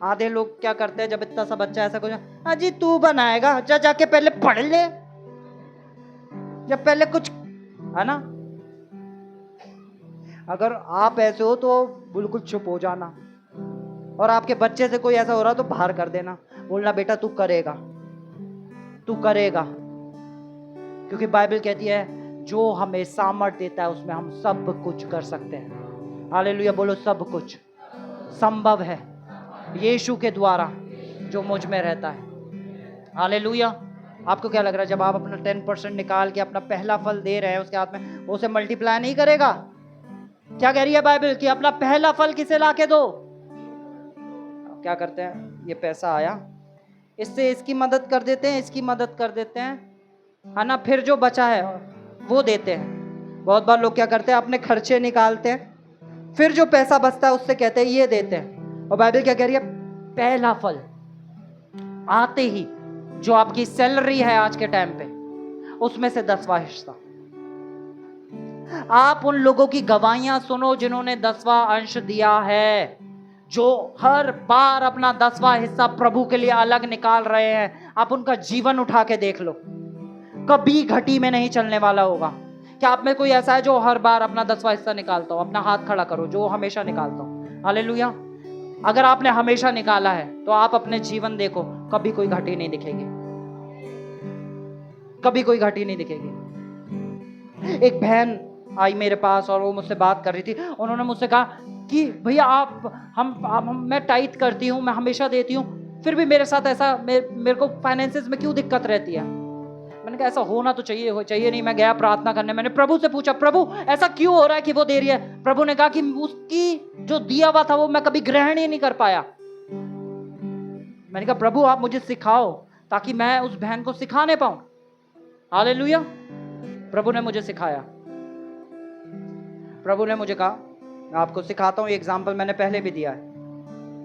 आधे लोग क्या करते हैं जब इतना सा बच्चा ऐसा कुछ, अजी तू बनाएगा, जाके पहले पढ़ ले, जब पहले कुछ, है ना। अगर आप ऐसे हो तो बिल्कुल चुप हो जाना, और आपके बच्चे से कोई ऐसा हो रहा तो बाहर कर देना, बोलना बेटा तू करेगा, तू करेगा। क्योंकि बाइबल कहती है जो हमें सामर्थ देता है उसमें हम सब कुछ कर सकते हैं। हालेलुया। बोलो सब कुछ संभव है यीशु के द्वारा जो मुझ में रहता है। हालेलुया। आपको क्या लग रहा है जब आप अपना 10% निकाल के अपना पहला फल दे रहे हैं उसके हाथ में, वो उसे मल्टीप्लाई नहीं करेगा? क्या कह रही है बाइबल कि अपना पहला फल किसे लाके दो? क्या करते हैं, ये पैसा आया, इससे इसकी मदद कर देते हैं, इसकी मदद कर देते हैं, है ना, फिर जो बचा है वो देते हैं। बहुत बार लोग क्या करते हैं, अपने खर्चे निकालते हैं, फिर जो पैसा बचता है उससे कहते हैं ये देते हैं। और बाइबल क्या कह रही है, पहला फल आते ही जो आपकी सैलरी है आज के टाइम पे उसमें से 10वां हिस्सा। आप उन लोगों की गवाहियां सुनो जिन्होंने 10वां अंश दिया है, जो हर बार अपना 10वां हिस्सा प्रभु के लिए अलग निकाल रहे हैं। आप उनका जीवन उठा के देख लो, कभी घटी में नहीं चलने वाला होगा। क्या आप में कोई ऐसा है जो हर बार अपना 10वां हिस्सा निकालता हो? अपना हाथ खड़ा करो जो हमेशा निकालता हो। हालेलुया। अगर आपने हमेशा निकाला है तो आप अपने जीवन देखो, कभी कोई घटी नहीं दिखेगी, कभी कोई घटी नहीं दिखेगी। एक बहन आई मेरे पास और वो मुझसे बात कर रही थी। उन्होंने मुझसे कहा कि भैया मैं टाइट करती हूँ, मैं हमेशा देती हूँ, फिर भी मेरे साथ ऐसा मेरे को फाइनेंसेस में क्यों दिक्कत रहती है? मैंने मैंने कहा ऐसा होना तो चाहिए, हो चाहिए नहीं। मैं गया प्रार्थना करने, मैंने प्रभु से पूछा, प्रभु ऐसा क्यों हो रहा है कि वो दे रही है? प्रभु ने कहा कि उसकी जो दिया हुआ था वो मैं कभी ग्रहण ही नहीं कर पाया। मैंने कहा प्रभु आप मुझे सिखाओ ताकि मैं उस बहन को सिखाने पाऊं। हालेलुया। प्रभु ने मुझे सिखाया। प्रभु ने मुझे कहा मैं आपको सिखाता हूं। एग्जाम्पल मैंने पहले भी दिया है।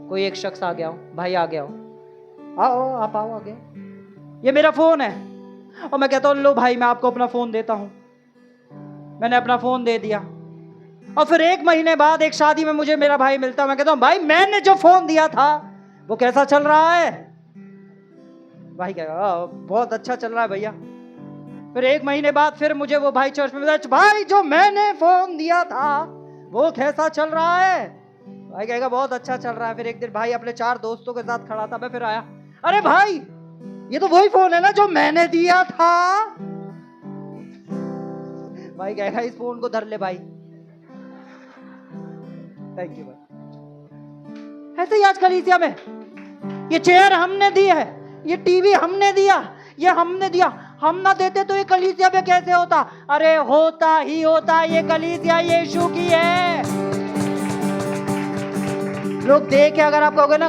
कोई एक शख्स आ गया हो, भाई आ गया हो, आओ आप आओ आगे, ये मेरा फोन है। और मैं कहता हूं लो भाई मैं आपको अपना फोन देता हूं। मैंने अपना फोन दे दिया। और फिर 1 महीने बाद एक शादी में मुझे मेरा भाई मिलता, मैं कहता हूं भाई मैंने जो फोन दिया था वो कैसा चल रहा है? भाई कहेगा बहुत अच्छा चल रहा है भैया। फिर 1 महीने बाद फिर मुझे वो भाई चर्च में मिला, भाई जो मैंने फोन दिया था वो कैसा चल रहा है? भाई कहेगा बहुत अच्छा चल रहा है। फिर एक दिन भाई अपने 4 दोस्तों के साथ खड़ा था, मैं फिर आया, अरे भाई ये तो वही फोन है ना जो मैंने दिया था। भाई कहेगा इस फोन को धर ले भाई। थैंक यू भाई। ऐसे ही आज कलीसिया में ये चेयर हमने दी है, ये टीवी हमने दिया, ये हमने दिया। हम ना देते तो ये कलीसिया में कैसे होता? अरे होता ही होता। ये कलीसिया यीशु की है। लोग देख के अगर आप कहोगे ना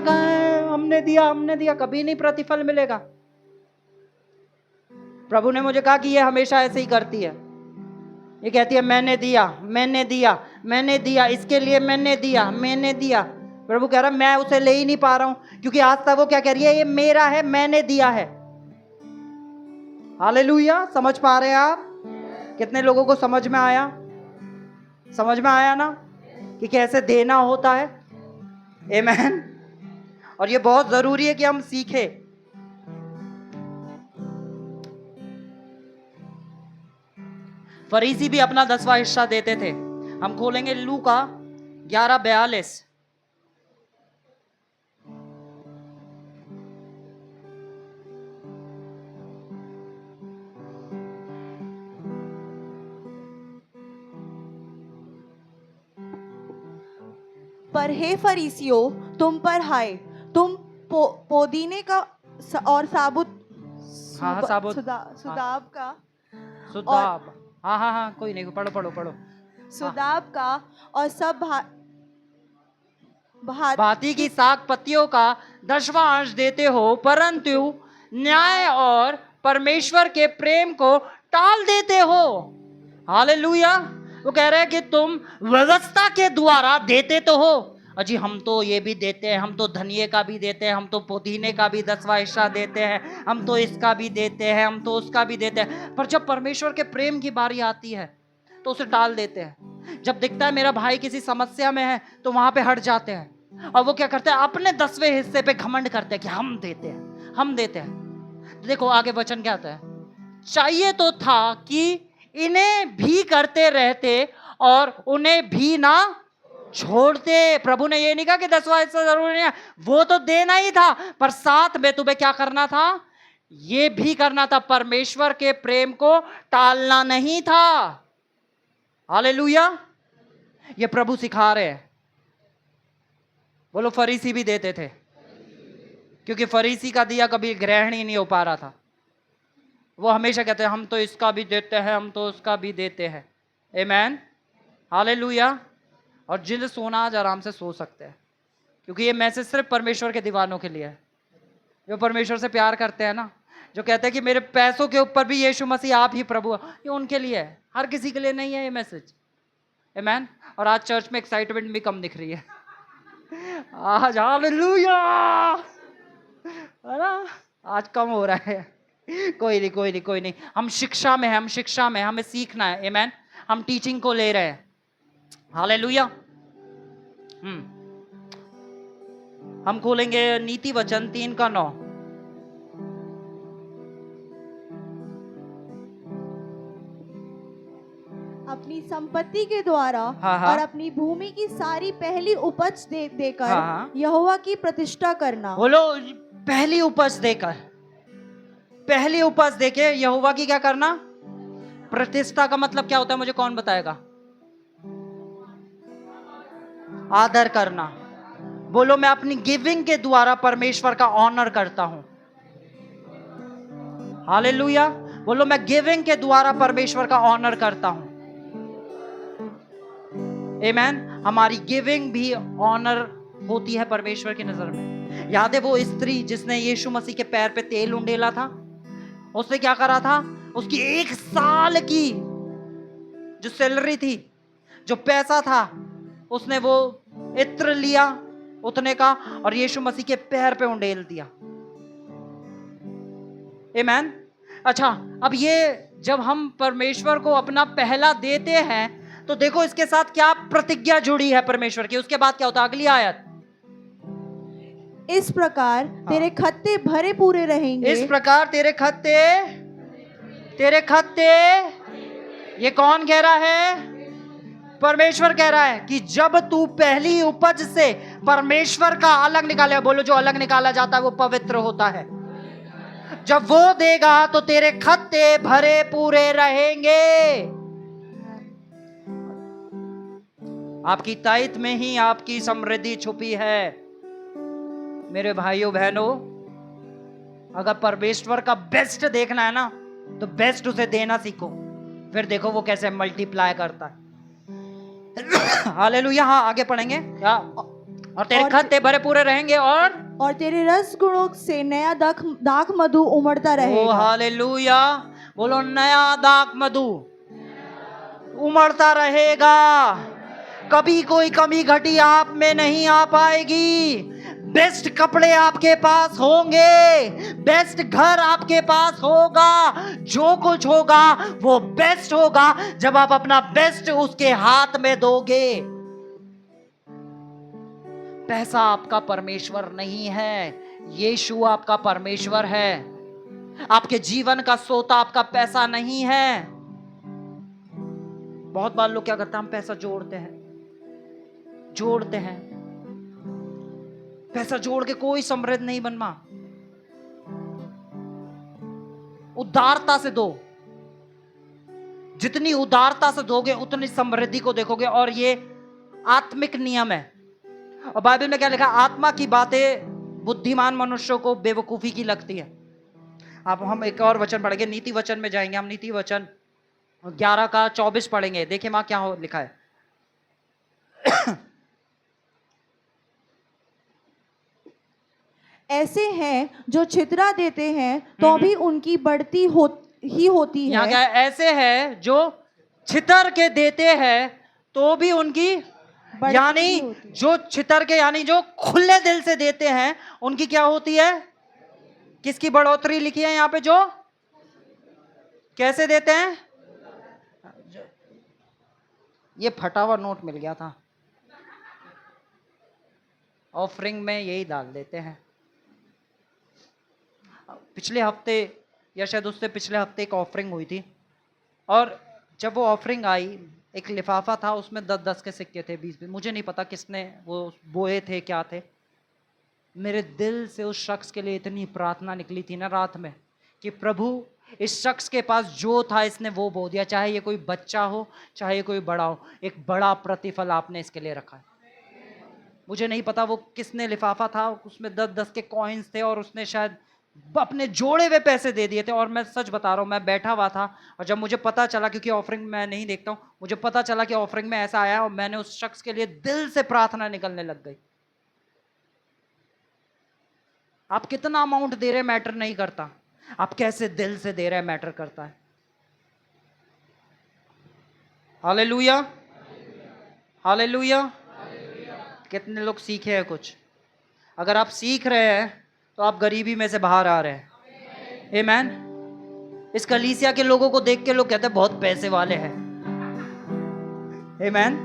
हमने दिया, कभी नहीं प्रतिफल मिलेगा। प्रभु ने मुझे कहा कि ये हमेशा ऐसे ही करती है। ये कहती है मैंने दिया, मैंने दिया, मैंने दिया, इसके लिए मैंने दिया, मैंने दिया। प्रभु कह रहा मैं उसे ले ही नहीं पा रहा हूं, क्योंकि आज तक वो क्या कह रही है? ये मेरा है, मैंने दिया है। हालेलुया। समझ पा रहे हैं आप? कितने लोगों को समझ में आया? समझ में आया ना कि कैसे देना होता है? आमीन। और ये बहुत जरूरी है कि हम सीखें। फरीसी भी अपना 10वां हिस्सा देते थे। हम खोलेंगे लूका 11:42। पर हे फरीसियों तुम पर हाय, तुम पोदीने का और साबुत हाँ साबुत सुदाब का सुदाब, हाँ कोई नहीं, पढ़ो सुदाब का और सब भांति की साग पत्तियों का 10वां अंश देते हो, परंतु न्याय और परमेश्वर के प्रेम को टाल देते हो। हालेलुया। वो कह रहे हैं कि तुम व्यवस्था के द्वारा देते तो हो, अजी हम तो ये भी देते हैं, हम तो धनिये का भी देते हैं, हम तो पुदीने का भी 10वां हिस्सा देते हैं, हम तो इसका भी देते हैं, हम तो उसका भी देते हैं। पर जब परमेश्वर के प्रेम की बारी आती है तो उसे टाल देते हैं। जब दिखता है मेरा भाई किसी समस्या में है तो वहां पे हट जाते हैं, और वो क्या करते हैं? अपने 10वें हिस्से पे घमंड करते हैं कि हम देते हैं, हम देते हैं। देखो आगे वचन क्या आता है? चाहिए तो था कि इन्हें भी करते रहते और उन्हें भी ना छोड़ते। प्रभु ने ये नहीं कहा कि 10वां हिस्सा जरूरी नहीं है, वो तो देना ही था, पर साथ में तुम्हें क्या करना था? ये भी करना था, परमेश्वर के प्रेम को टालना नहीं था। हालेलुया। ये प्रभु सिखा रहे हैं। बोलो फरीसी भी देते थे, क्योंकि फरीसी का दिया कभी ग्रहण ही नहीं हो पा रहा था। वो हमेशा कहते हैं हम तो इसका भी देते हैं, हम तो उसका भी देते हैं। आमीन। हालेलुया। और जिन्हें सोना आज आराम से सो सकते हैं, क्योंकि ये मैसेज सिर्फ परमेश्वर के दीवानों के लिए है, जो परमेश्वर से प्यार करते हैं ना, जो कहते हैं कि मेरे पैसों के ऊपर भी यीशु मसीह आप ही प्रभु है। ये उनके लिए है, हर किसी के लिए नहीं है ये मैसेज। आमीन। और आज चर्च में एक्साइटमेंट भी कम दिख रही है आज। हालेलुया, है ना? आज कम हो रहा है। कोई नहीं। हम शिक्षा में है, हमें सीखना है। आमीन। हम टीचिंग को ले रहे हैं। हालेलुया। हम खोलेंगे नीति वचन 3:9। अपनी संपत्ति के द्वारा हाँ। और अपनी भूमि की सारी पहली उपज देकर हाँ। यहोवा की प्रतिष्ठा करना। बोलो पहली उपज देकर, पहली उपज देके यहोवा की क्या करना? प्रतिष्ठा का मतलब क्या होता है? मुझे कौन बताएगा? आदर करना। बोलो मैं अपनी गिविंग के द्वारा परमेश्वर का ऑनर करता हूं। हालेलुया। बोलो मैं गिविंग के द्वारा परमेश्वर का ऑनर करता हूं। आमेन। हमारी गिविंग भी ऑनर होती है परमेश्वर की नजर में। याद है वो स्त्री जिसने यीशु मसीह के पैर पे तेल उंडेला था, उसने क्या करा था? उसकी 1 साल की जो सैलरी थी, जो पैसा था, उसने वो इत्र लिया उतने का और यीशु मसीह के पैर पे उंडेल दिया। आमेन। अच्छा, अब ये जब हम परमेश्वर को अपना पहला देते हैं तो देखो इसके साथ क्या प्रतिज्ञा जुड़ी है परमेश्वर की। उसके बाद क्या होता है? अगली आयत, इस प्रकार तेरे खत्ते भरे पूरे रहेंगे। इस प्रकार तेरे खत्ते, ये कौन कह रहा है? परमेश्वर कह रहा है कि जब तू पहली उपज से परमेश्वर का अलग निकाले, बोलो जो अलग निकाला जाता है वो पवित्र होता है, जब वो देगा तो तेरे खत्ते भरे पूरे रहेंगे। आपकी तायत में ही आपकी समृद्धि छुपी है। मेरे भाइयों बहनों, अगर परमेश्वर का बेस्ट देखना है ना तो बेस्ट उसे देना सीखो, फिर देखो वो कैसे मल्टीप्लाई करता है। हालेलुया। हाँ, आगे पढ़ेंगे। और तेरे खत्ते भरे पूरे रहेंगे और तेरे रस गुणों से नया दाख मधु उमड़ता रहेगा। हालेलुया। बोलो नया दाख मधु उमड़ता रहेगा। कभी कोई कमी घटी आप में नहीं आ पाएगी। बेस्ट कपड़े आपके पास होंगे, बेस्ट घर आपके पास होगा, जो कुछ होगा वो बेस्ट होगा जब आप अपना बेस्ट उसके हाथ में दोगे। पैसा आपका परमेश्वर नहीं है, यीशु आपका परमेश्वर है। आपके जीवन का सोता आपका पैसा नहीं है। बहुत बार लोग क्या करते हैं, हम पैसा जोड़ते हैं, पैसा जोड़ के कोई समृद्ध नहीं बनना। उदारता से दो, जितनी उदारता से दोगे उतनी समृद्धि को देखोगे। और ये आत्मिक नियम है। और बाइबल में क्या लिखा? आत्मा की बातें बुद्धिमान मनुष्यों को बेवकूफी की लगती है। आप हम एक और वचन पढ़ेंगे, नीति वचन में जाएंगे हम। नीति वचन 11 का 24 पढ़ेंगे। देखिए मां क्या लिखा है। ऐसे हैं जो छितरा देते हैं तो भी उनकी बढ़ती ही होती है। यहाँ क्या है? ऐसे है जो छितर के देते हैं तो भी उनकी, यानी जो छितर के, यानी जो खुले दिल से देते हैं उनकी क्या होती है? किसकी बढ़ोतरी लिखी है यहाँ पे? जो कैसे देते हैं? ये फटा हुआ नोट मिल गया था, ऑफरिंग में यही डाल देते हैं। पिछले हफ्ते या शायद उससे पिछले हफ्ते एक ऑफरिंग हुई थी, और जब वो ऑफरिंग आई एक लिफाफा था, उसमें 10-10 के सिक्के थे, 20-20, मुझे नहीं पता किसने वो बोए थे, क्या थे। मेरे दिल से उस शख्स के लिए इतनी प्रार्थना निकली थी ना रात में कि प्रभु इस शख्स के पास जो था इसने वो बो दिया, चाहे ये कोई बच्चा हो चाहे ये कोई बड़ा हो, एक बड़ा प्रतिफल आपने इसके लिए रखा है। मुझे नहीं पता वो किसने लिफाफा था, उसमें 10-10 के कॉइन्स थे और उसने शायद अपने जोड़े हुए पैसे दे दिए थे। और मैं सच बता रहा हूँ, मैं बैठा हुआ था और जब मुझे पता चला, क्योंकि ऑफरिंग मैं नहीं देखता हूँ, मुझे पता चला कि ऑफरिंग में ऐसा आया और मैंने उस शख्स के लिए दिल से प्रार्थना निकलने लग गई। आप कितना अमाउंट दे रहे मैटर नहीं करता, आप कैसे दिल से दे रहे मैटर करता है। Hallelujah, hallelujah. कितने लोग सीखे हैं कुछ? अगर आप सीख रहे हैं तो आप गरीबी में से बाहर आ रहे हैं। आमेन। इस कलीसिया के लोगों को देख के लोग कहते हैं बहुत पैसे वाले हैं। आमेन।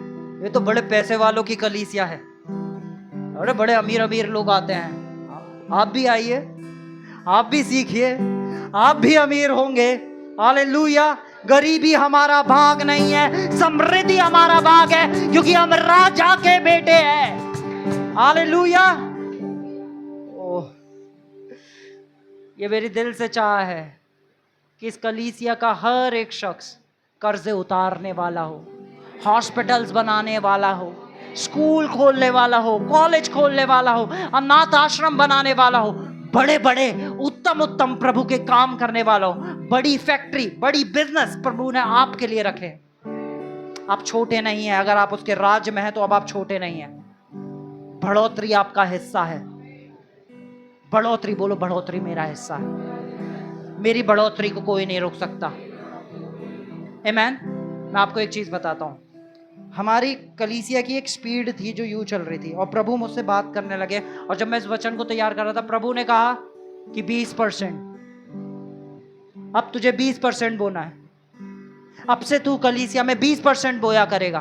ये तो बड़े पैसे वालों की कलीसिया है, बड़े बड़े अमीर अमीर लोग आते हैं। आप भी आइए, आप भी सीखिए, आप भी अमीर होंगे। हालेलुया। गरीबी हमारा भाग नहीं है, समृद्धि हमारा भाग है, क्योंकि हम राजा के बेटे हैं। हालेलुया। ओह, ये मेरी दिल से चाह है कि इस कलीसिया का हर एक शख्स कर्जे उतारने वाला हो, हॉस्पिटल्स बनाने वाला हो, स्कूल खोलने वाला हो, कॉलेज खोलने वाला हो, अनाथ आश्रम बनाने वाला हो, बड़े बड़े उत्तम उत्तम प्रभु के काम करने वालों, बड़ी फैक्ट्री, बड़ी बिजनेस प्रभु ने आपके लिए रखे। आप छोटे नहीं हैं। अगर आप उसके राज्य में हैं तो अब आप छोटे नहीं हैं। बढ़ोतरी आपका हिस्सा है। बढ़ोतरी बोलो, बढ़ोतरी मेरा हिस्सा है। मेरी बढ़ोतरी को कोई नहीं रोक सकता। आमीन। मैं आपको एक चीज बताता हूं। हमारी कलीसिया की एक स्पीड थी जो यूं चल रही थी, और प्रभु मुझसे बात करने लगे। और जब मैं इस वचन को तैयार कर रहा था, प्रभु ने कहा कि 20%, अब तुझे 20% बोना है। अब से तू कलीसिया में 20% बोया करेगा।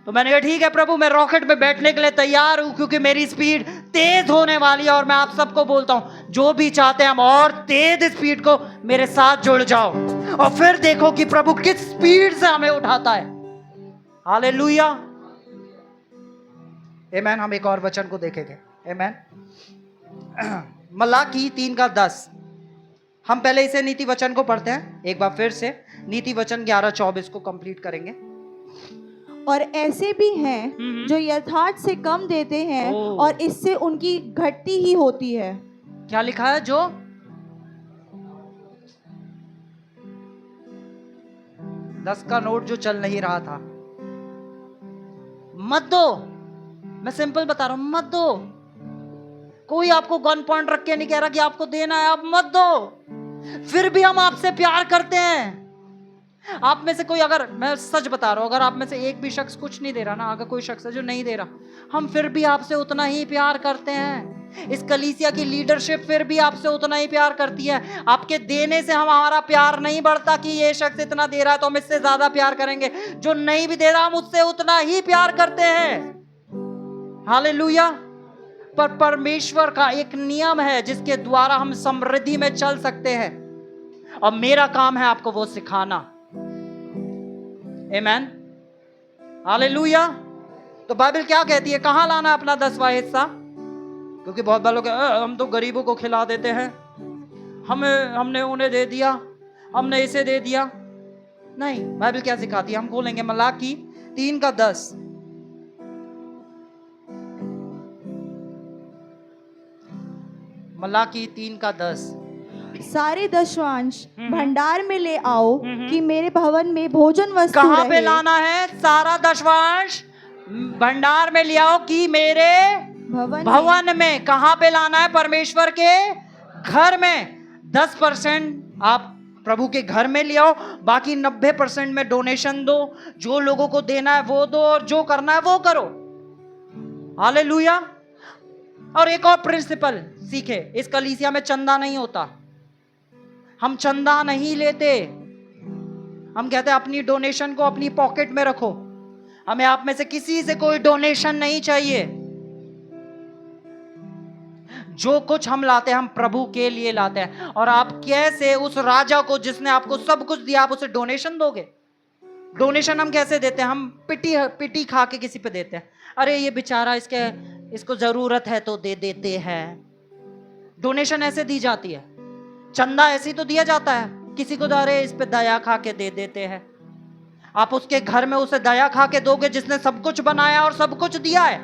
तो मैंने कहा ठीक है प्रभु, मैं रॉकेट में बैठने के लिए तैयार हूं, क्योंकि मेरी स्पीड तेज होने वाली है। और मैं आप सबको बोलता हूं, जो भी चाहते हैं हम और तेज स्पीड को, मेरे साथ जुड़ जाओ और फिर देखो कि प्रभु किस स्पीड से हमें उठाता है। हालेलुया। आमीन। हम एक और वचन को देखेंगे। आमीन। मलाकी 3:10। हम पहले इसे नीति वचन को पढ़ते हैं एक बार फिर से। नीति वचन 11:24 को कंप्लीट करेंगे। और ऐसे भी हैं जो यथार्थ से कम देते हैं और इससे उनकी घटती ही होती है। क्या लिखा है? जो 10 का नोट जो चल नहीं रहा था, मत दो। मैं सिंपल बता रहा हूं, मत दो। कोई आपको गन पॉइंट रख के नहीं कह रहा कि आपको देना है, आप मत दो। फिर भी हम आपसे प्यार करते हैं। आप में से कोई, अगर मैं सच बता रहा हूं, अगर आप में से एक भी शख्स कुछ नहीं दे रहा ना, अगर कोई शख्स है जो नहीं दे रहा, हम फिर भी आपसे उतना ही प्यार करते हैं। इस कलीसिया की लीडरशिप फिर भी आपसे उतना ही प्यार करती है। आपके देने से हमारा प्यार नहीं बढ़ता कि ये शख्स इतना दे रहा है तो हम इससे ज्यादा प्यार करेंगे। जो नहीं भी दे रहा, हम उससे उतना ही प्यार करते हैं। हालेलुया। पर परमेश्वर का एक नियम है जिसके द्वारा हम समृद्धि में चल सकते हैं, और मेरा काम है आपको वो सिखाना। आमीन। हालेलुया। तो बाइबल क्या कहती है? कहां लाना अपना 10वां हिस्सा? क्योंकि बहुत बार लोग हम तो गरीबों को खिला देते हैं, हमने उन्हें दे दिया, हमने इसे दे दिया। नहीं, बाइबल क्या सिखाती है? हम खोलेंगे मलाकी 3:10। मलाकी 3:10। सारे दशवांश भंडार में ले आओ कि मेरे भवन में भोजन वस्तु कहां पे रहे। लाना है? सारा दशवांश भंडार में ले आओ कि मेरे भवन में। कहां पे लाना है? परमेश्वर के घर में। 10% आप प्रभु के घर में ले आओ, बाकी 90% में डोनेशन दो। जो लोगों को देना है वो दो, और जो करना है वो करो। हालेलुया। और एक और प्रिंसिपल सीखे, इस कलीसिया में चंदा नहीं होता। हम चंदा नहीं लेते। हम कहते हैं अपनी डोनेशन को अपनी पॉकेट में रखो। हमें आप में से किसी से कोई डोनेशन नहीं चाहिए। जो कुछ हम लाते हैं, हम प्रभु के लिए लाते हैं। और आप कैसे उस राजा को जिसने आपको सब कुछ दिया, आप उसे डोनेशन दोगे? डोनेशन हम कैसे देते हैं? हम पिटी खा के किसी पे देते हैं। अरे ये बेचारा, इसको जरूरत है तो दे देते हैं। डोनेशन ऐसे दी जाती है। चंदा ऐसे तो दिया जाता है। किसी को अरे इस पे दया खा के दे देते हैं। आप उसके घर में उसे दया खा के दोगे जिसने सब कुछ बनाया और सब कुछ दिया है।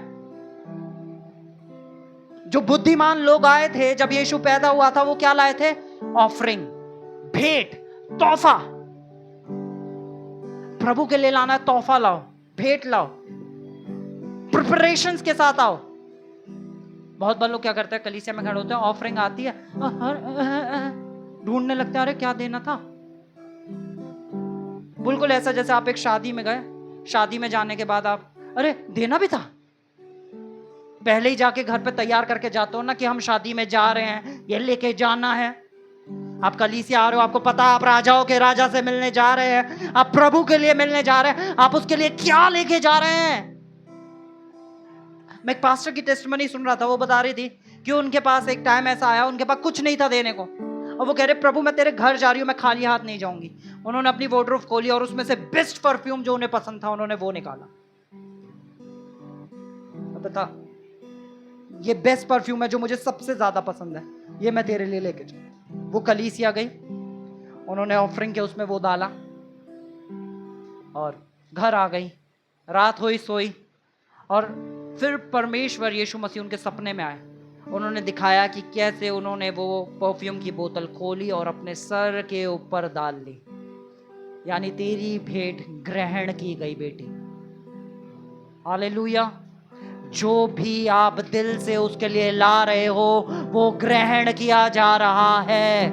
जो बुद्धिमान लोग आए थे जब यीशु पैदा हुआ था, वो क्या लाए थे? ऑफरिंग, भेंट, तोहफा। प्रभु के लिए लाना है, तोहफा लाओ, भेंट लाओ, प्रिपरेशंस के साथ आओ। बहुत बार लोग क्या करते हैं, कलीसिया में खड़े होते हैं, ऑफरिंग आती है, ढूंढने लगते हैं अरे क्या देना था। बिल्कुल ऐसा जैसे आप एक शादी में गए, शादी में जाने के बाद आप अरे देना भी था। पहले ही जाके घर पे तैयार करके जाते हो ना कि हम शादी में जा रहे हैं, ये लेके जाना है। आप कलीसिया आ रहे हो, आपको पता है आप राजाओं के राजा से मिलने जा रहे हैं, आप प्रभु के लिए मिलने जा रहे हैं। आप उसके लिए क्या लेके जा रहे हैं? मैं एक पास्टर की टेस्टिमनी सुन रहा था, वो बता रही थी कि उनके पास एक टाइम ऐसा आया, उनके पास कुछ नहीं था देने को, और वो कह रहे प्रभु मैं तेरे घर जा रही हूँ, मैं खाली हाथ नहीं जाऊंगी। उन्होंने अपनी वार्डरोब खोली और उसमें से बेस्ट परफ्यूम जो उन्हें पसंद था, उन्होंने वो निकाला। पता, ये बेस्ट परफ्यूम है जो मुझे सबसे ज्यादा पसंद है, ये मैं तेरे लिए लेके जाऊं। वो कलीसिया गई, उन्होंने ऑफरिंग के उसमें वो डाला और घर आ गई। रात हुई, सोई, और फिर परमेश्वर यीशु मसीह उनके सपने में आए उन्होंने दिखाया कि कैसे उन्होंने वो परफ्यूम की बोतल खोली और अपने सर के ऊपर डाल ली। यानी तेरी भेंट ग्रहण की गई बेटी। हालेलुया। जो भी आप दिल से उसके लिए ला रहे हो वो ग्रहण किया जा रहा है।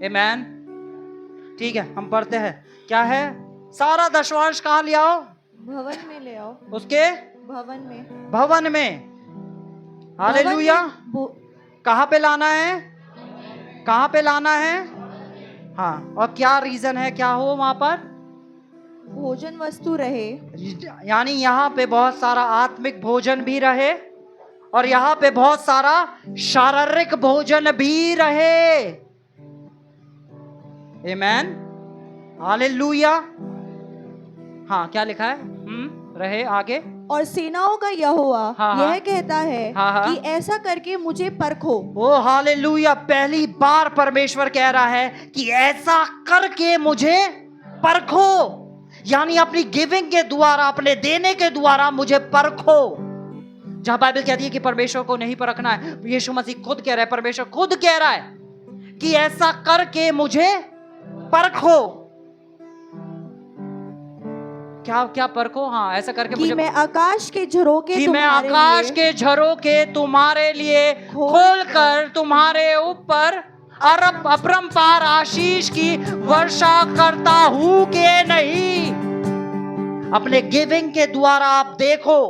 आमीन। ठीक है, हम पढ़ते हैं। क्या है? सारा दशवांश कहाँ ले आओ? भवन में ले आओ। उसके भवन में। भवन में। हालेलुया। कहाँ पे लाना है? कहाँ पे लाना है? हाँ, और क्या रीजन है? क्या हो वहां पर? भोजन वस्तु रहे। यानी यहाँ पे बहुत सारा आत्मिक भोजन भी रहे और यहाँ पे बहुत सारा शारीरिक भोजन भी रहे। आमीन। हालेलुया। हाँ, क्या लिखा है? रहे आगे। और सेनाओं का यहोवा यह कहता है कि ऐसा करके मुझे परखो। ओ हालेलुया। पहली बार परमेश्वर कह रहा है कि ऐसा करके मुझे परखो। यानी अपनी गिविंग के द्वारा, अपने देने के द्वारा मुझे परखो। जहां बाइबल कहती है कि परमेश्वर को नहीं परखना है, यीशु मसीह खुद कह रहा है, परमेश्वर खुद कह रहा है कि ऐसा करके मुझे परखो। क्या क्या परखो? हाँ, ऐसा करके कि मैं आकाश के झरोके तुम्हारे लिए खोल कर तुम्हारे ऊपर अपरंपार आशीष की वर्षा करता हूं कि नहीं। अपने गिविंग के द्वारा आप देखो,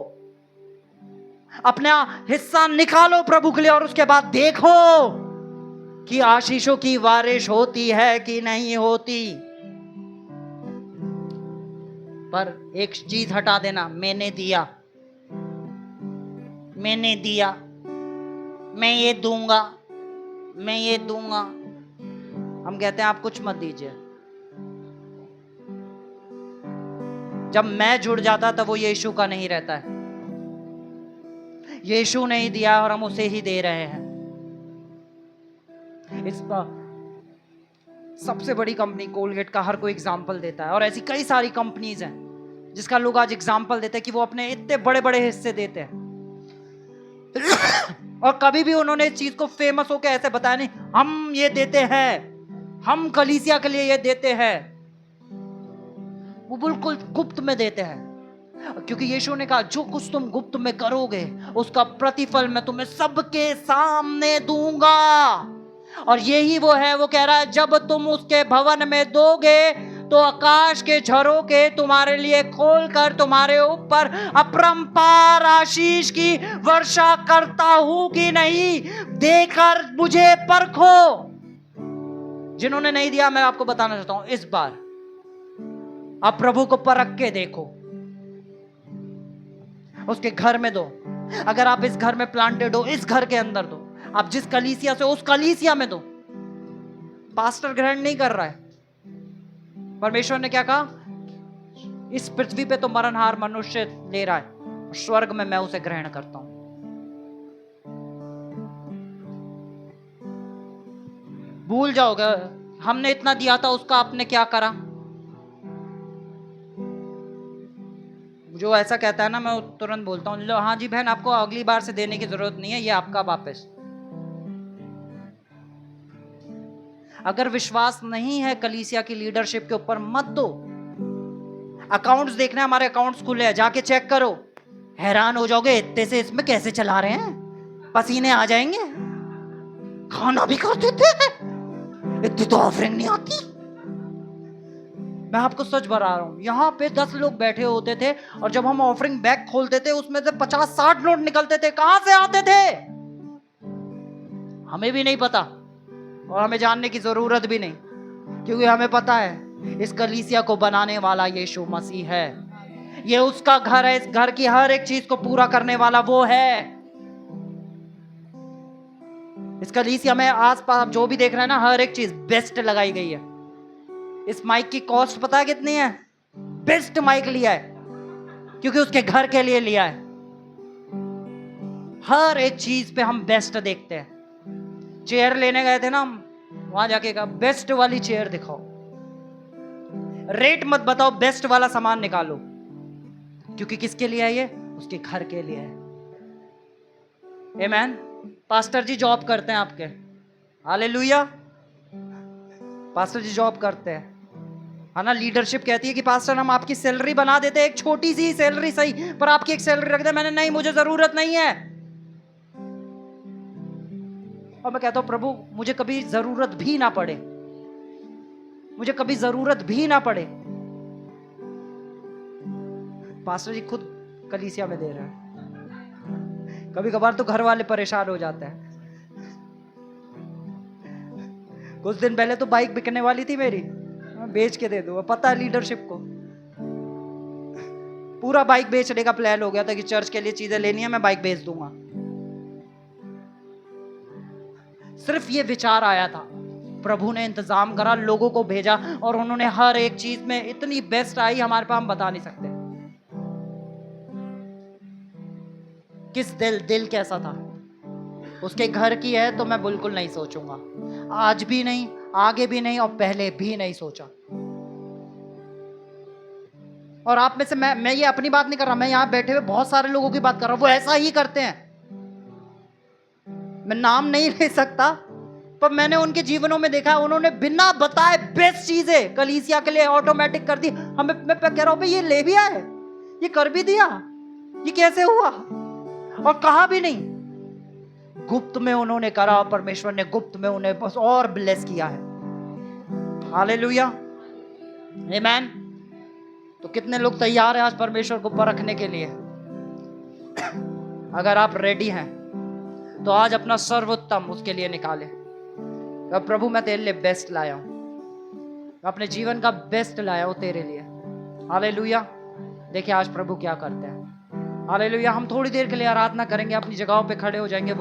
अपना हिस्सा निकालो प्रभु के लिए और उसके बाद देखो कि आशीषों की बारिश होती है कि नहीं होती। पर एक चीज हटा देना, मैंने दिया, मैं ये दूंगा, मैं ये दूंगा। हम कहते हैं आप कुछ मत दीजिए। जब मैं जुड़ जाता तब वो यीशु का नहीं रहता है। यीशु नहीं दिया और हम उसे ही दे रहे हैं। इसका सबसे बड़ी कंपनी कोलगेट का हर कोई एग्जाम्पल देता है और ऐसी कई सारी कंपनीज हैं जिसका लोग आज एग्जाम्पल देते हैं कि वो अपने इतने बड़े बड़े हिस्से देते हैं और कभी भी उन्होंने इस चीज को फेमस होकर ऐसे बताया नहीं, हम ये देते हैं, हम कलीसिया के लिए ये देते हैं। वो बिल्कुल गुप्त में देते हैं, क्योंकि यीशु ने कहा जो कुछ तुम गुप्त में करोगे उसका प्रतिफल मैं तुम्हें सबके सामने दूंगा। और यही वो है, वो कह रहा है जब तुम उसके भवन में दोगे तो आकाश के झरोके तुम्हारे लिए खोलकर तुम्हारे ऊपर अपरंपार आशीष की वर्षा करता हूं कि नहीं, देकर मुझे परखो। जिन्होंने नहीं दिया, मैं आपको बताना चाहता हूं, इस बार आप प्रभु को परख के देखो, उसके घर में दो। अगर आप इस घर में प्लांटेड हो, इस घर के अंदर दो। आप जिस कलीसिया से, उस कलीसिया में दो। पास्टर ग्रहण नहीं कर रहा है। परमेश्वर ने क्या कहा? इस पृथ्वी पे तो मरणहार मनुष्य ले रहा है, स्वर्ग में मैं उसे ग्रहण करता हूं। भूल जाओगे हमने इतना दिया था, उसका आपने क्या करा। जो ऐसा कहता है ना, मैं तुरंत बोलता हूं, लो हाँ जी बहन, आपको अगली बार से देने की जरूरत नहीं है, ये आपका वापस। अगर विश्वास नहीं है कलीसिया की लीडरशिप के ऊपर, मत दो। अकाउंट्स देखना है, हमारे अकाउंट्स खुले हैं, जाके चेक करो। हैरान हो जाओगे इतने से इसमें कैसे चला रहे हैं, पसीने आ जाएंगे। खाना भी खाते थे, इतनी तो ऑफरिंग नहीं आती। मैं आपको सच बता रहा हूं, यहाँ पे 10 लोग बैठे होते थे और जब हम ऑफरिंग बैग खोलते थे उसमें से 50-60 नोट निकलते थे। कहां से आते थे हमें भी नहीं पता और हमें जानने की जरूरत भी नहीं, क्योंकि हमें पता है इस कलीसिया को बनाने वाला यीशु मसीह है। ये उसका घर है, इस घर की हर एक चीज को पूरा करने वाला वो है। इस कलीसिया में आसपास जो भी देख रहे हैं ना, हर एक चीज बेस्ट लगाई गई है। इस माइक की कॉस्ट पता है कितनी है? बेस्ट माइक लिया है क्योंकि उसके घर के लिए लिया है। हर एक चीज पे हम बेस्ट देखते हैं। चेयर लेने गए थे ना हम, वहां जाके कहा बेस्ट वाली चेयर दिखाओ, रेट मत बताओ, बेस्ट वाला सामान निकालो। क्योंकि किसके लिए है ये? उसके घर के लिए है। आमेन। पास्टर जी जॉब करते हैं आपके, हालेलुया। पास्टर जी जॉब करते हैं, है ना। लीडरशिप कहती है कि पास्टर हम आपकी सैलरी बना देते हैं, एक छोटी सी सैलरी सही, पर आपकी एक सैलरी रख दे। मैंने नहीं, मुझे जरूरत नहीं है। और मैं कहता हूं प्रभु मुझे कभी जरूरत भी ना पड़े, मुझे कभी जरूरत भी ना पड़े। पास्टर जी खुद कलीसिया में दे रहे हैं। कभी कभार तो घर वाले परेशान हो जाते हैं। कुछ दिन पहले तो बाइक बिकने वाली थी मेरी, मैं बेच के दे दूंगा। पता है लीडरशिप को, पूरा बाइक बेचने का प्लान हो गया था कि चर्च के लिए चीजें लेनी है, मैं बाइक बेच दूंगा। सिर्फ ये विचार आया था, प्रभु ने इंतजाम करा, लोगों को भेजा और उन्होंने हर एक चीज में इतनी बेस्ट आई हमारे पास, हम बता नहीं सकते। किस दिल कैसा था उसके घर की है तो मैं बिल्कुल नहीं सोचूंगा, आज भी नहीं, आगे भी नहीं और पहले भी नहीं सोचा। और आप में से मैं ये अपनी बात नहीं कर रहा, मैं यहां बैठे हुए बहुत सारे लोगों की बात कर रहा हूं, वो ऐसा ही करते हैं। मैं नाम नहीं ले सकता, पर मैंने उनके जीवनों में देखा है, उन्होंने बिना बताए बेस्ट चीजें कलीसिया के लिए ऑटोमेटिक कर दी। हमें मैं कह रहा हूं भाई ये ले भी आए, ये कर भी दिया, ये कैसे हुआ? और कहा भी नहीं, गुप्त में उन्होंने करा और परमेश्वर ने गुप्त में उन्हें बस और ब्लेस किया है। हालेलुया, आमेन। तो कितने लोग तैयार हैं आज परमेश्वर को परखने के लिए? अगर आप रेडी हैं तो आज अपना सर्वोत्तम उसके लिए निकालें। अब प्रभु मैं तेरे लिए बेस्ट लाया हूं, अपने जीवन का बेस्ट लाया हूं तेरे लिए। हालेलुया। देखिए आज प्रभु क्या करते हैं। हालेलुया। हम थोड़ी देर के लिए आराधना करेंगे, अपनी जगहों पे खड़े हो जाएंगे।